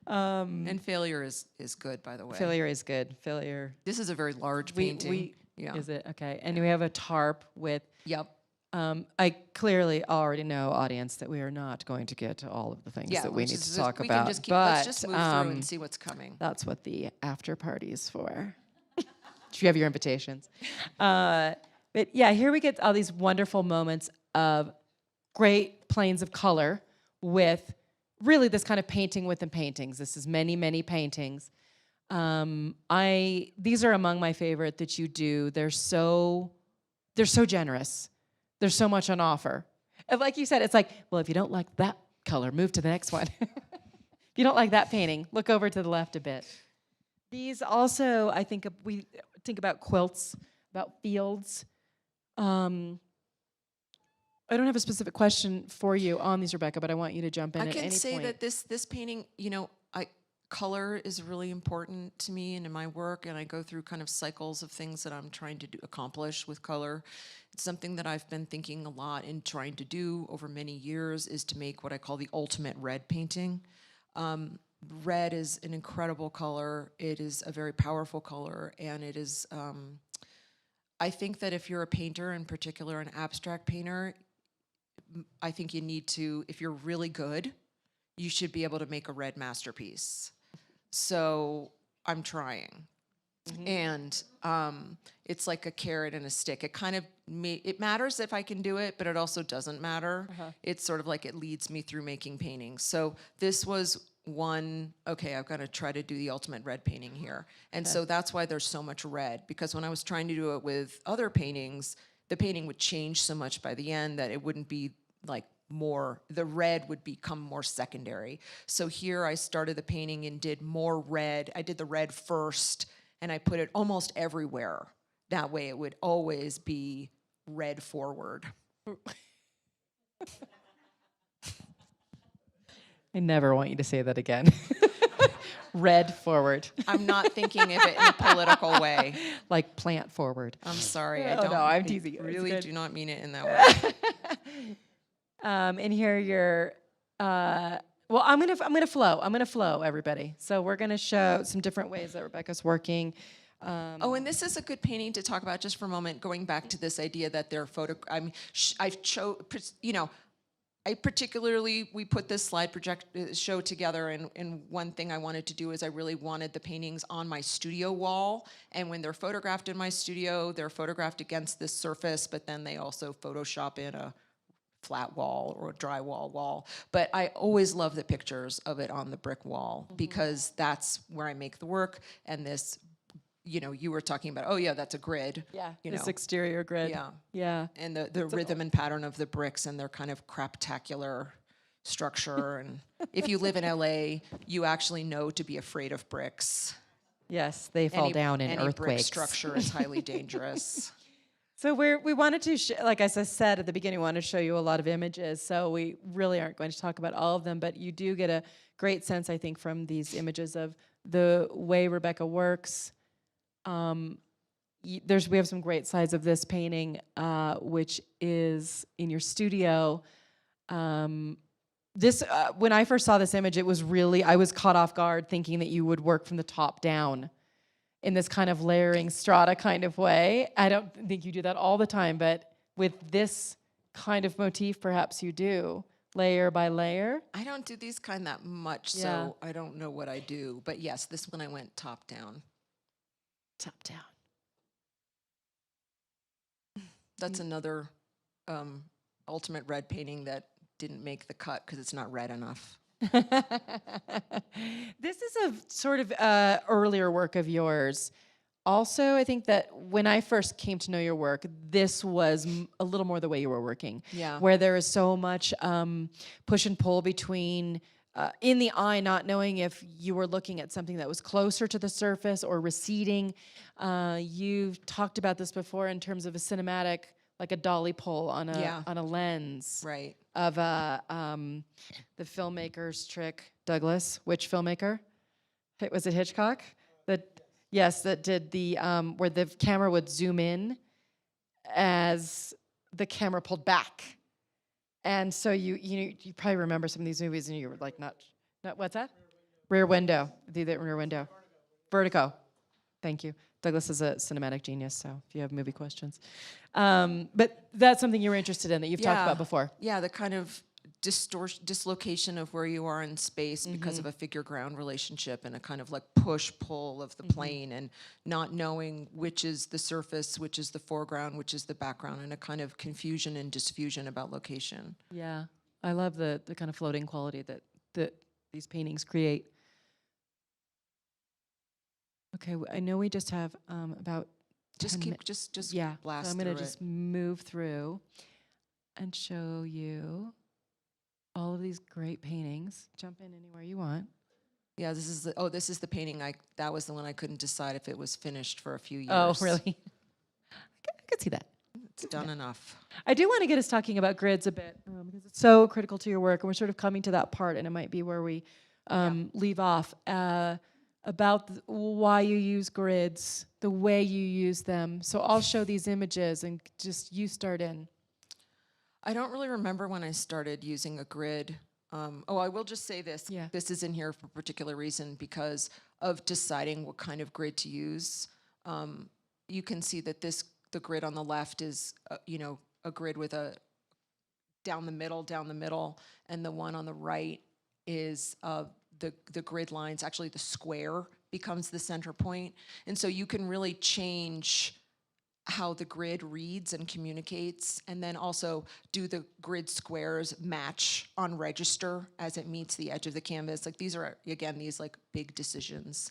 And failure is good, by the way. Failure is good. Failure. This is a very large painting. Yeah. Is it? Okay. And we have a tarp with. Yep. I clearly already know, audience, that we are not going to get to all of the things that we need to talk about. Let's just move through and see what's coming. That's what the after party is for. If you have your invitations. But yeah, here we get all these wonderful moments of great planes of color with really this kind of painting within paintings. This is many, many paintings. These are among my favorite that you do. They're so generous. There's so much on offer. And like you said, it's like, well, if you don't like that color, move to the next one. If you don't like that painting, look over to the left a bit. These also, I think, we think about quilts, about fields. I don't have a specific question for you on these, Rebecca, but I want you to jump in at any point. I can say that this painting, color is really important to me and in my work, and I go through kind of cycles of things that I'm trying to accomplish with color. It's something that I've been thinking a lot and trying to do over many years is to make what I call the ultimate red painting. Red is an incredible color. It is a very powerful color, and it is, I think that if you're a painter, in particular an abstract painter, I think you need to, if you're really good, you should be able to make a red masterpiece. So I'm trying. And it's like a carrot and a stick. It kind of, it matters if I can do it, but it also doesn't matter. It's sort of like it leads me through making paintings. So this was one, okay, I've got to try to do the ultimate red painting here. And so that's why there's so much red, because when I was trying to do it with other paintings, the painting would change so much by the end that it wouldn't be like more, the red would become more secondary. So here I started the painting and did more red. I did the red first, and I put it almost everywhere. That way it would always be red forward. I never want you to say that again. Red forward. I'm not thinking of it in a political way. Like plant forward. I'm sorry. No, I'm teasing you. I It's really good. do not mean it in that way. And here you're, well, I'm gonna flow, everybody. So we're gonna show some different ways that Rebecca's working. Oh, and this is a good painting to talk about just for a moment, going back to this idea that they're I particularly, we put this slide show together, and one thing I wanted to do is I really wanted the paintings on my studio wall, and when they're photographed in my studio, they're photographed against this surface, but then they also Photoshop in a flat wall or a drywall wall. But I always love the pictures of it on the brick wall, because that's where I make the work, and this, you were talking about, oh yeah, that's a grid. Yeah, this exterior grid. Yeah. Yeah. And the rhythm and pattern of the bricks and their kind of craptacular structure. And if you live in LA, you actually know to be afraid of bricks. Yes, they fall down in any earthquakes. brick structure is highly dangerous. So we wanted to, like I said at the beginning, we wanted to show you a lot of images. So we really aren't going to talk about all of them, but you do get a great sense, I think, from these images of the way Rebecca works. We have some great sides of this painting, which is in your studio. This when I first saw this image, it was really, I was caught off guard thinking that you would work from the top down in this kind of layering strata kind of way. I don't think you do that all the time, but with this kind of motif, perhaps you do, layer by layer. I don't do these kind that much, Yeah. so I don't know what I do. But yes, this one I went top down. Top down. That's another ultimate red painting that didn't make the cut because it's not red enough. This is a sort of earlier work of yours. Also, I think that when I first came to know your work, this was a little more the way you were working. Yeah. Where there is so much push and pull between in the eye, not knowing if you were looking at something that was closer to the surface or receding. You've talked about this before in terms of a cinematic, like a dolly pole on a lens. Right. Of the filmmaker's trick, Douglas. Which filmmaker? Was it Hitchcock? That did the where the camera would zoom in as the camera pulled back, and so you probably remember some of these movies, and you were like, not what's that? Rear Window. The Rear Window. Vertigo. Thank you. Douglas is a cinematic genius, so if you have movie questions. But that's something you were interested in that you've talked about before. Yeah, the kind of dislocation of where you are in space because of a figure-ground relationship and a kind of like push-pull of the plane and not knowing which is the surface, which is the foreground, which is the background, and a kind of confusion and diffusion about location. Yeah, I love the kind of floating quality that these paintings create. Okay, I know we just have about Just 10 keep, mi- just yeah. blast So I'm gonna through just move through and show you all of these great paintings. Jump in anywhere you want. Yeah, this is the painting. That was the one I couldn't decide if it was finished for a few years. Oh, really? I could see that. It's done enough. I do want to get us talking about grids a bit because it's so critical to your work, and we're sort of coming to that part, and it might be where we leave off. About why you use grids, the way you use them. So I'll show these images and just you start in. I don't really remember when I started using a grid. I will just say this. Yeah. This is in here for a particular reason because of deciding what kind of grid to use. You can see that the grid on the left is, a grid with a down the middle, and the one on the right is the grid lines, actually the square becomes the center point. And so you can really change how the grid reads and communicates, and then also do the grid squares match on register as it meets the edge of the canvas. Like these are, again, these like big decisions.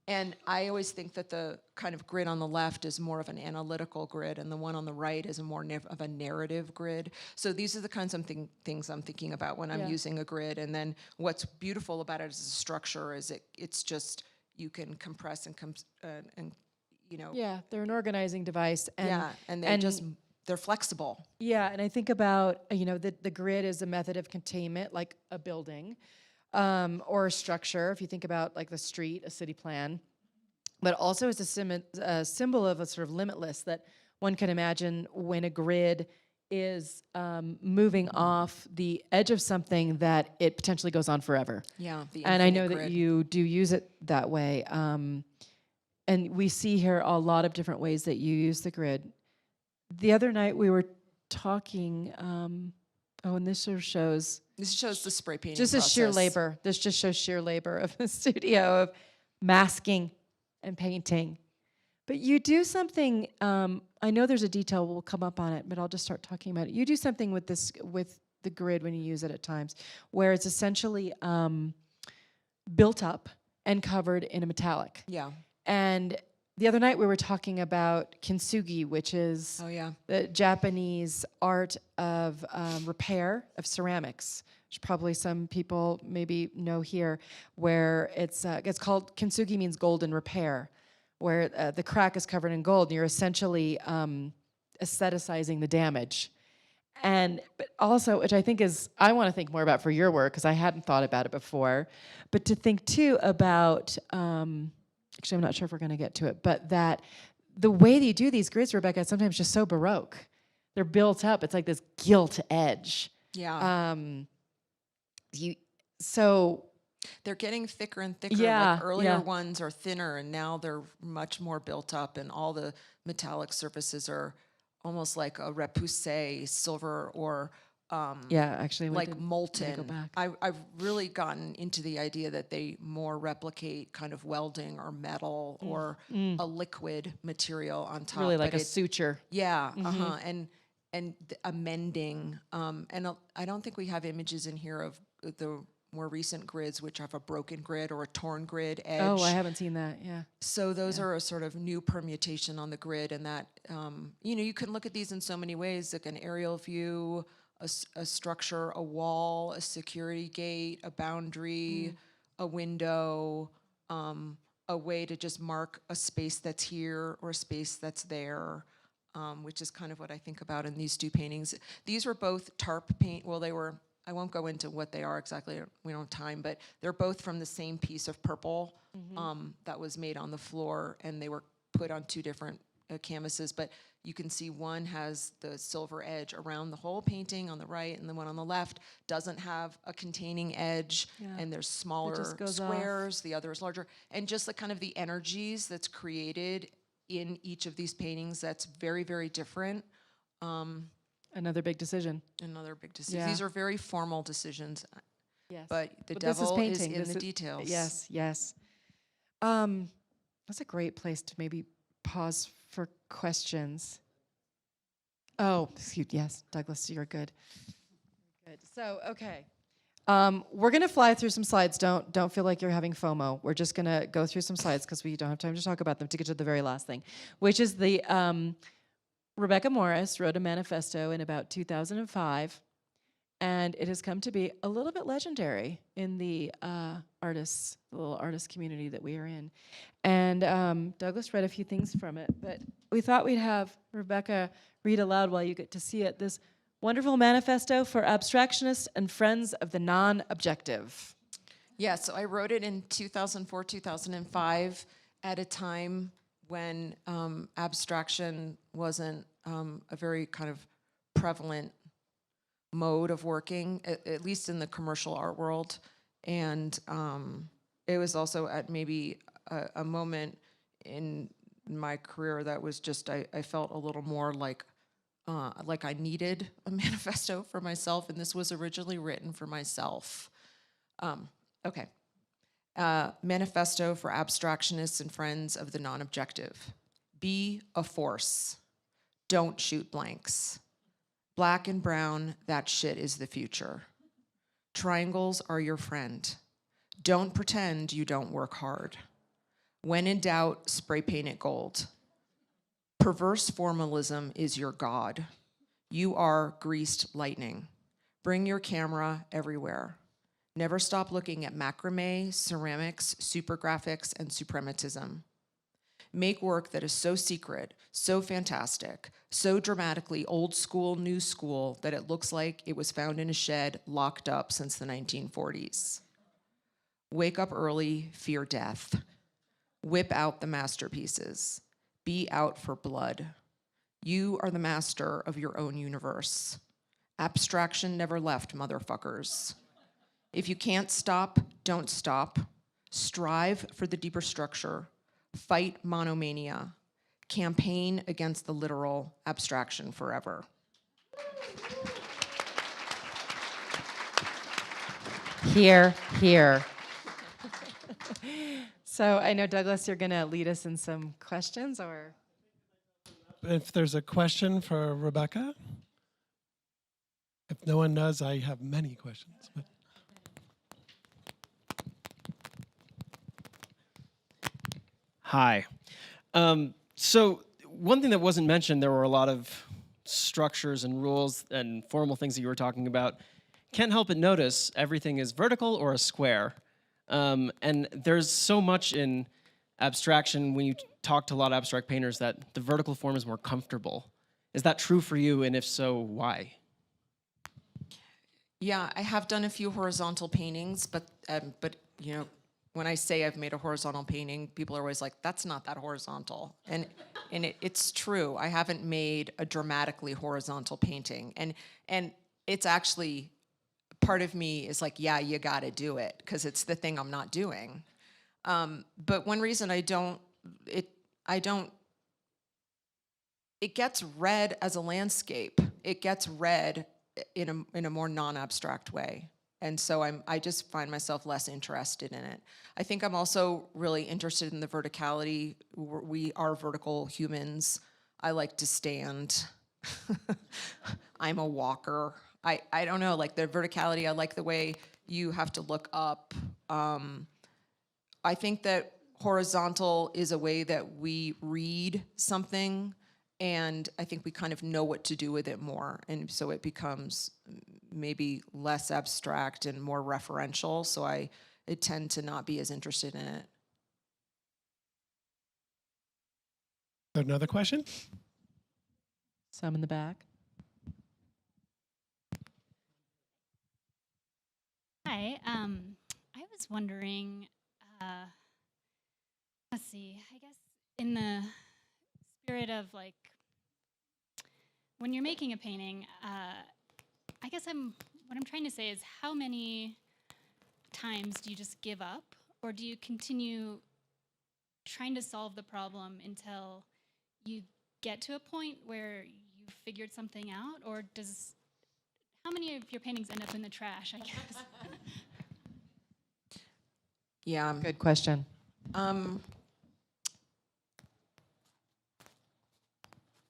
And I always think that the kind of grid on the left is more of an analytical grid, and the one on the right is more of a narrative grid. So these are the kinds of things I'm thinking about when I'm using a grid. And then what's beautiful about it as a structure is it's just, you can compress and Yeah, they're an organizing device. And they're flexible. Yeah, and I think about, the grid is a method of containment, like a building. Or a structure, if you think about like the street, a city plan, but also as a symbol of a sort of limitless that one can imagine when a grid is moving off the edge of something that it potentially goes on forever. Yeah, and I know that you do use it that way. And we see here a lot of different ways that you use the grid. The other night we were talking, and this sort of shows... This shows the spray painting just process. a sheer labor. This just shows sheer labor of the studio of masking and painting. But you do something, I know there's a detail, we'll come up on it, but I'll just start talking about it. You do something with the grid when you use it at times, where it's essentially built up and covered in a metallic. Yeah. And the other night we were talking about kintsugi, which is the Japanese art of repair of ceramics, which probably some people maybe know here, where it's called, kintsugi means golden repair, where the crack is covered in gold, and you're essentially aestheticizing the damage. But also, which I think is, I want to think more about for your work, because I hadn't thought about it before, but to think too about, actually, I'm not sure if we're going to get to it, but that the way that you do these grids, Rebecca, is sometimes just so Baroque. They're built up. It's like this gilt edge. Yeah. So They're getting thicker and thicker. Yeah, Like earlier yeah. ones are thinner, and now they're much more built up, and all the metallic surfaces are almost like a repoussé silver or yeah, actually, like need to molten. go back. I've really gotten into the idea that they more replicate kind of welding or metal or a liquid material on top. Really like but a suture. Yeah, and a mending. I don't think we have images in here of the more recent grids, which have a broken grid or a torn grid edge. Oh, I haven't seen that. Yeah. So those are a sort of new permutation on the grid, and that you can look at these in so many ways, like an aerial view, a structure, a wall, a security gate, a boundary, a window, a way to just mark a space that's here or a space that's there. Which is kind of what I think about in these two paintings. These were both tarp paint. Well, they were. I won't go into what they are exactly. We don't have time, but they're both from the same piece of purple that was made on the floor, and they were put on two different canvases. But you can see one has the silver edge around the whole painting on the right, and the one on the left doesn't have a containing edge, and there's smaller goes squares. The other is larger, and just the kind of the energies that's created in each of these paintings, that's very, very different. Another big decision. Another big decision. Yeah. These are very formal decisions, Yes. but the this devil is painting. in This the details. Yes, yes. That's a great place to maybe pause for questions. Oh, yes, Douglas, you're good. Good. So, okay. We're gonna fly through some slides. Don't feel like you're having FOMO. We're just gonna go through some slides because we don't have time to talk about them to get to the very last thing, which is the Rebecca Morris wrote a manifesto in about 2005, and it has come to be a little bit legendary in the little artist community that we are in. And Douglas read a few things from it, but we thought we'd have Rebecca read aloud while you get to see it. This wonderful manifesto for abstractionists and friends of the non-objective. Yeah, so I wrote it in 2004, 2005 at a time when abstraction wasn't a very kind of prevalent mode of working, at least in the commercial art world. And it was also at maybe a moment in my career that was just, I felt a little more like I needed a manifesto for myself, and this was originally written for myself. Okay. Manifesto for abstractionists and friends of the non-objective. Be a force. Don't shoot blanks. Black and brown, that shit is the future. Triangles are your friend. Don't pretend you don't work hard. When in doubt, spray paint it gold. Perverse formalism is your god. You are greased lightning. Bring your camera everywhere. Never stop looking at macrame, ceramics, supergraphics, and suprematism. Make work that is so secret, so fantastic, so dramatically old school, new school, that it looks like it was found in a shed, locked up since the 1940s. Wake up early, fear death. Whip out the masterpieces. Be out for blood. You are the master of your own universe. Abstraction never left, motherfuckers. If you can't stop, don't stop. Strive for the deeper structure. Fight monomania. Campaign against the literal. Abstraction forever. Here, here. So I know, Douglas, you're gonna lead us in some questions, or? If there's a question for Rebecca, if no one does, I have many questions. But. Hi. So one thing that wasn't mentioned, there were a lot of structures and rules and formal things that you were talking about. Can't help but notice everything is vertical or a square. And there's so much in abstraction when you talk to a lot of abstract painters that the vertical form is more comfortable. Is that true for you? And if so, why? Yeah, I have done a few horizontal paintings, but you know, when I say I've made a horizontal painting, people are always like, "That's not that horizontal," and it's true. I haven't made a dramatically horizontal painting, and it's actually, part of me is like, yeah, you got to do it because it's the thing I'm not doing. But one reason I don't, it gets read as a landscape. It gets read in a more non-abstract way. And so I just find myself less interested in it. I think I'm also really interested in the verticality. We are vertical humans. I like to stand. I'm a walker. I don't know, like the verticality, I like the way you have to look up. I think that horizontal is a way that we read something, and I think we kind of know what to do with it more. And so it becomes maybe less abstract and more referential. So I tend to not be as interested in it. Another question? Some in the back. Hi, I was wondering, let's see, I guess in the spirit of like, when you're making a painting, I guess what I'm trying to say is how many times do you just give up, or do you continue trying to solve the problem until you get to a point where you've figured something out, or how many of your paintings end up in the trash, I guess? Yeah. Good question.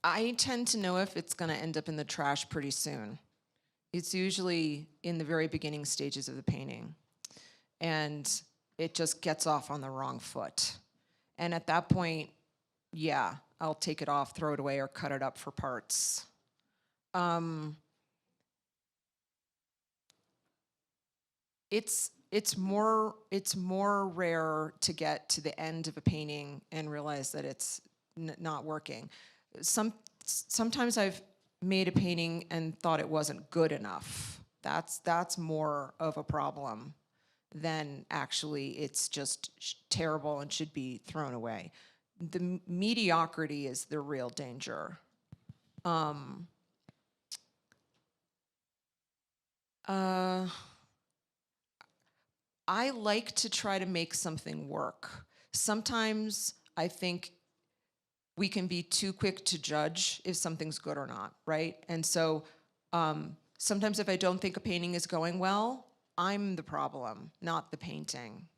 I tend to know if it's going to end up in the trash pretty soon. It's usually in the very beginning stages of the painting. And it just gets off on the wrong foot. And at that point, yeah, I'll take it off, throw it away, or cut it up for parts. It's more rare to get to the end of a painting and realize that it's not working. Sometimes I've made a painting and thought it wasn't good enough. That's more of a problem than actually it's just terrible and should be thrown away. The mediocrity is the real danger. I like to try to make something work. Sometimes I think we can be too quick to judge if something's good or not, right? And so sometimes if I don't think a painting is going well, I'm the problem, not the painting.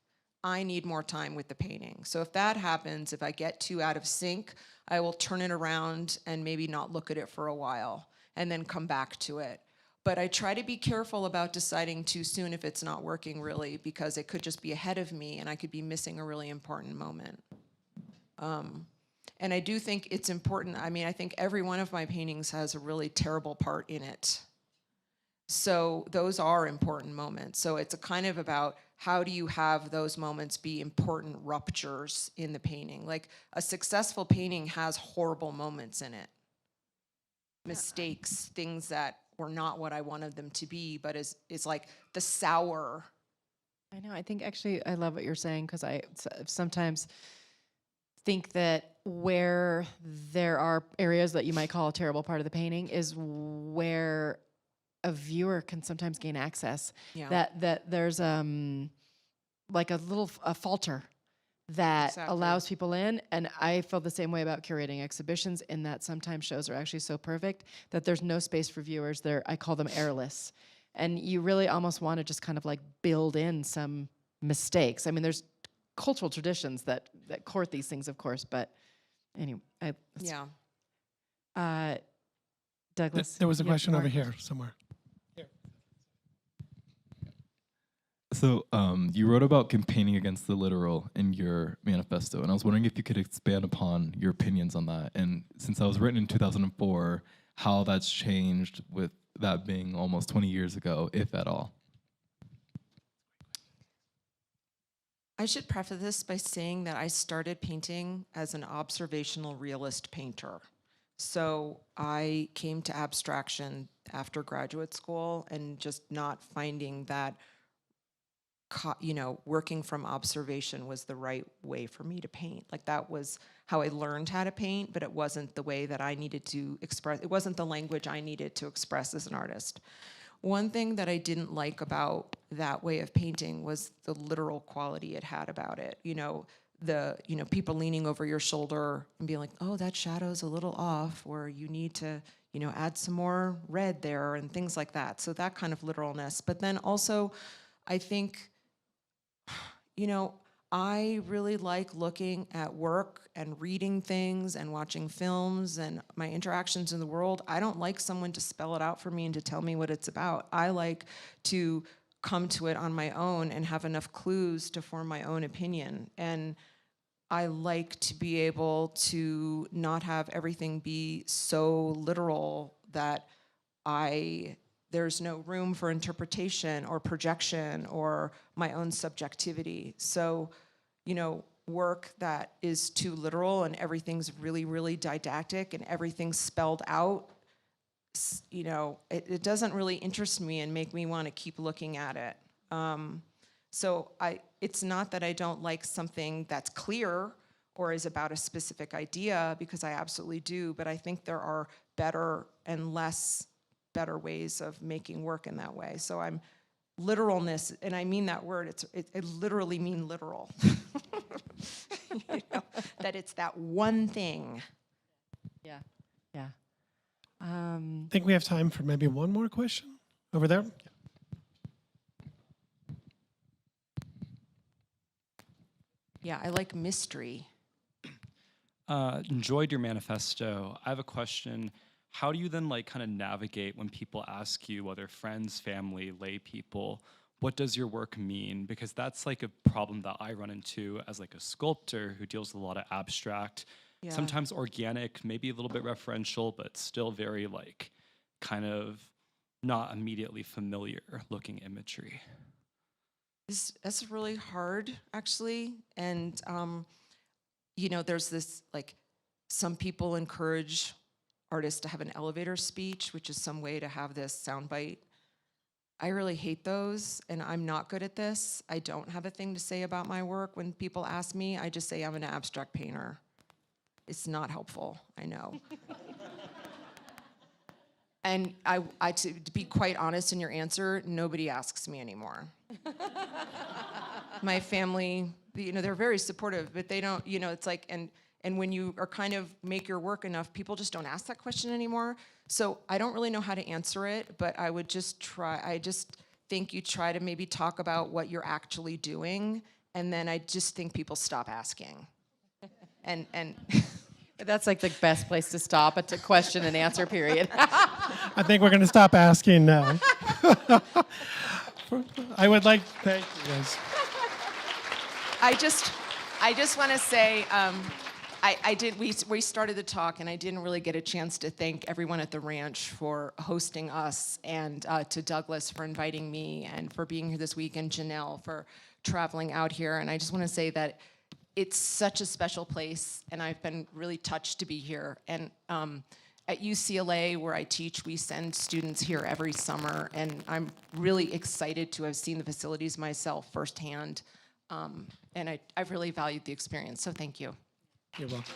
I need more time with the painting. So if that happens, if I get too out of sync, I will turn it around and maybe not look at it for a while and then come back to it. But I try to be careful about deciding too soon if it's not working really, because it could just be ahead of me and I could be missing a really important moment. And I do think it's important. I mean, I think every one of my paintings has a really terrible part in it. So those are important moments. So it's a kind of about how do you have those moments be important ruptures in the painting. Like a successful painting has horrible moments in it. Mistakes, things that were not what I wanted them to be, but is like the sour. I know. I think actually I love what you're saying, because I sometimes think that where there are areas that you might call a terrible part of the painting is where a viewer can sometimes gain access. Yeah. That there's like a falter that Exactly. allows people in. And I feel the same way about curating exhibitions, in that sometimes shows are actually so perfect that there's no space for viewers. I call them airless. And you really almost want to just kind of like build in some mistakes. I mean, there's cultural traditions that court these things, of course, but anyway. Yeah. Douglas. There was a you have question more? over here somewhere. So you wrote about campaigning against the literal in your manifesto, and I was wondering if you could expand upon your opinions on that. And since that was written in 2004, how that's changed with that being almost 20 years ago, if at all. I should preface this by saying that I started painting as an observational realist painter. So I came to abstraction after graduate school and just not finding that working from observation was the right way for me to paint. Like that was how I learned how to paint, but it wasn't the way that I needed to express. It wasn't the language I needed to express as an artist. one thing that I didn't like about that way of painting was the literal quality it had about it. People leaning over your shoulder and being like, oh, that shadow's a little off, or you need to, add some more red there and things like that. So that kind of literalness. But then also, I think, I really like looking at work and reading things and watching films and my interactions in the world. I don't like someone to spell it out for me and to tell me what it's about. I like to come to it on my own and have enough clues to form my own opinion. And I like to be able to not have everything be so literal that there's no room for interpretation or projection or my own subjectivity. So, work that is too literal and everything's really, really didactic and everything's spelled out, it doesn't really interest me and make me want to keep looking at it. It's not that I don't like something that's clear or is about a specific idea, because I absolutely do, but I think there are better and less better ways of making work in that way. So I'm literalness, and I mean that word, it literally mean literal. That it's that one thing. Yeah, yeah. I think we have time for maybe one more question over there. Yeah, I like mystery. Enjoyed your manifesto. I have a question. How do you then kind of navigate when people ask you, whether friends, family, lay people, what does your work mean? Because that's a problem that I run into as a sculptor who deals with a lot of abstract, sometimes organic, maybe a little bit referential, but still very kind of not immediately familiar looking imagery. That's really hard, actually. And, there's this, some people encourage artists to have an elevator speech, which is some way to have this soundbite. I really hate those, and I'm not good at this. I don't have a thing to say about my work. When people ask me, I just say I'm an abstract painter. It's not helpful, I know. And to be quite honest in your answer, nobody asks me anymore. My family, they're very supportive, but they don't, it's and when you are kind of make your work enough, people just don't ask that question anymore. So I don't really know how to answer it, but I would just try. I just think you try to maybe talk about what you're actually doing, and then I just think people stop asking. And That's the best place to stop at a question and answer period. I think we're going to stop asking now. I would like to thank you guys. I just want to say, we started the talk, and I didn't really get a chance to thank everyone at the ranch for hosting us, and to Douglas for inviting me, and for being here this week, and Jenelle for traveling out here. And I just want to say that it's such a special place, and I've been really touched to be here. And at UCLA, where I teach, we send students here every summer, and I'm really excited to have seen the facilities myself firsthand. And I've really valued the experience, so thank you. You're welcome.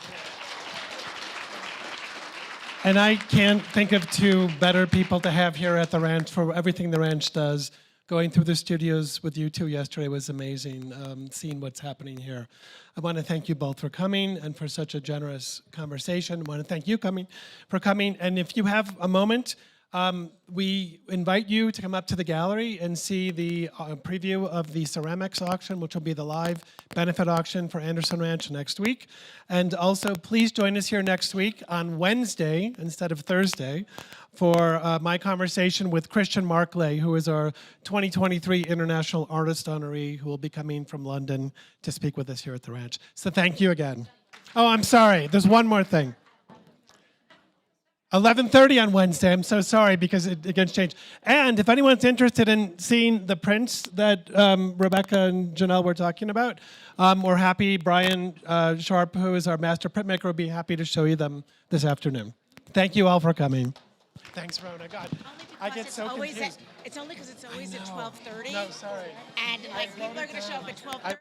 And I can't think of two better people to have here at the ranch for everything the ranch does. Going through the studios with you two yesterday was amazing, seeing what's happening here. I want to thank you both for coming and for such a generous conversation. I want to thank you for coming. And if you have a moment, we invite you to come up to the gallery and see the preview of the ceramics auction, which will be the live benefit auction for Anderson Ranch next week. And also, please join us here next week on Wednesday instead of Thursday for my conversation with Christian Markley, who is our 2023 International Artist Honoree, who will be coming from London to speak with us here at the ranch. So thank you again. Oh, I'm sorry. There's one more thing. 11:30 on Wednesday. I'm so sorry because it gets changed. And if anyone's interested in seeing the prints that Rebecca and Jenelle were talking about, we're happy. Brian Sharp, who is our master printmaker, will be happy to show you them this afternoon. Thank you all for coming. Thanks, Rhoda. God, I get so confused. It's only because it's always at 12:30. No, sorry. And people are going to show up at 12:30.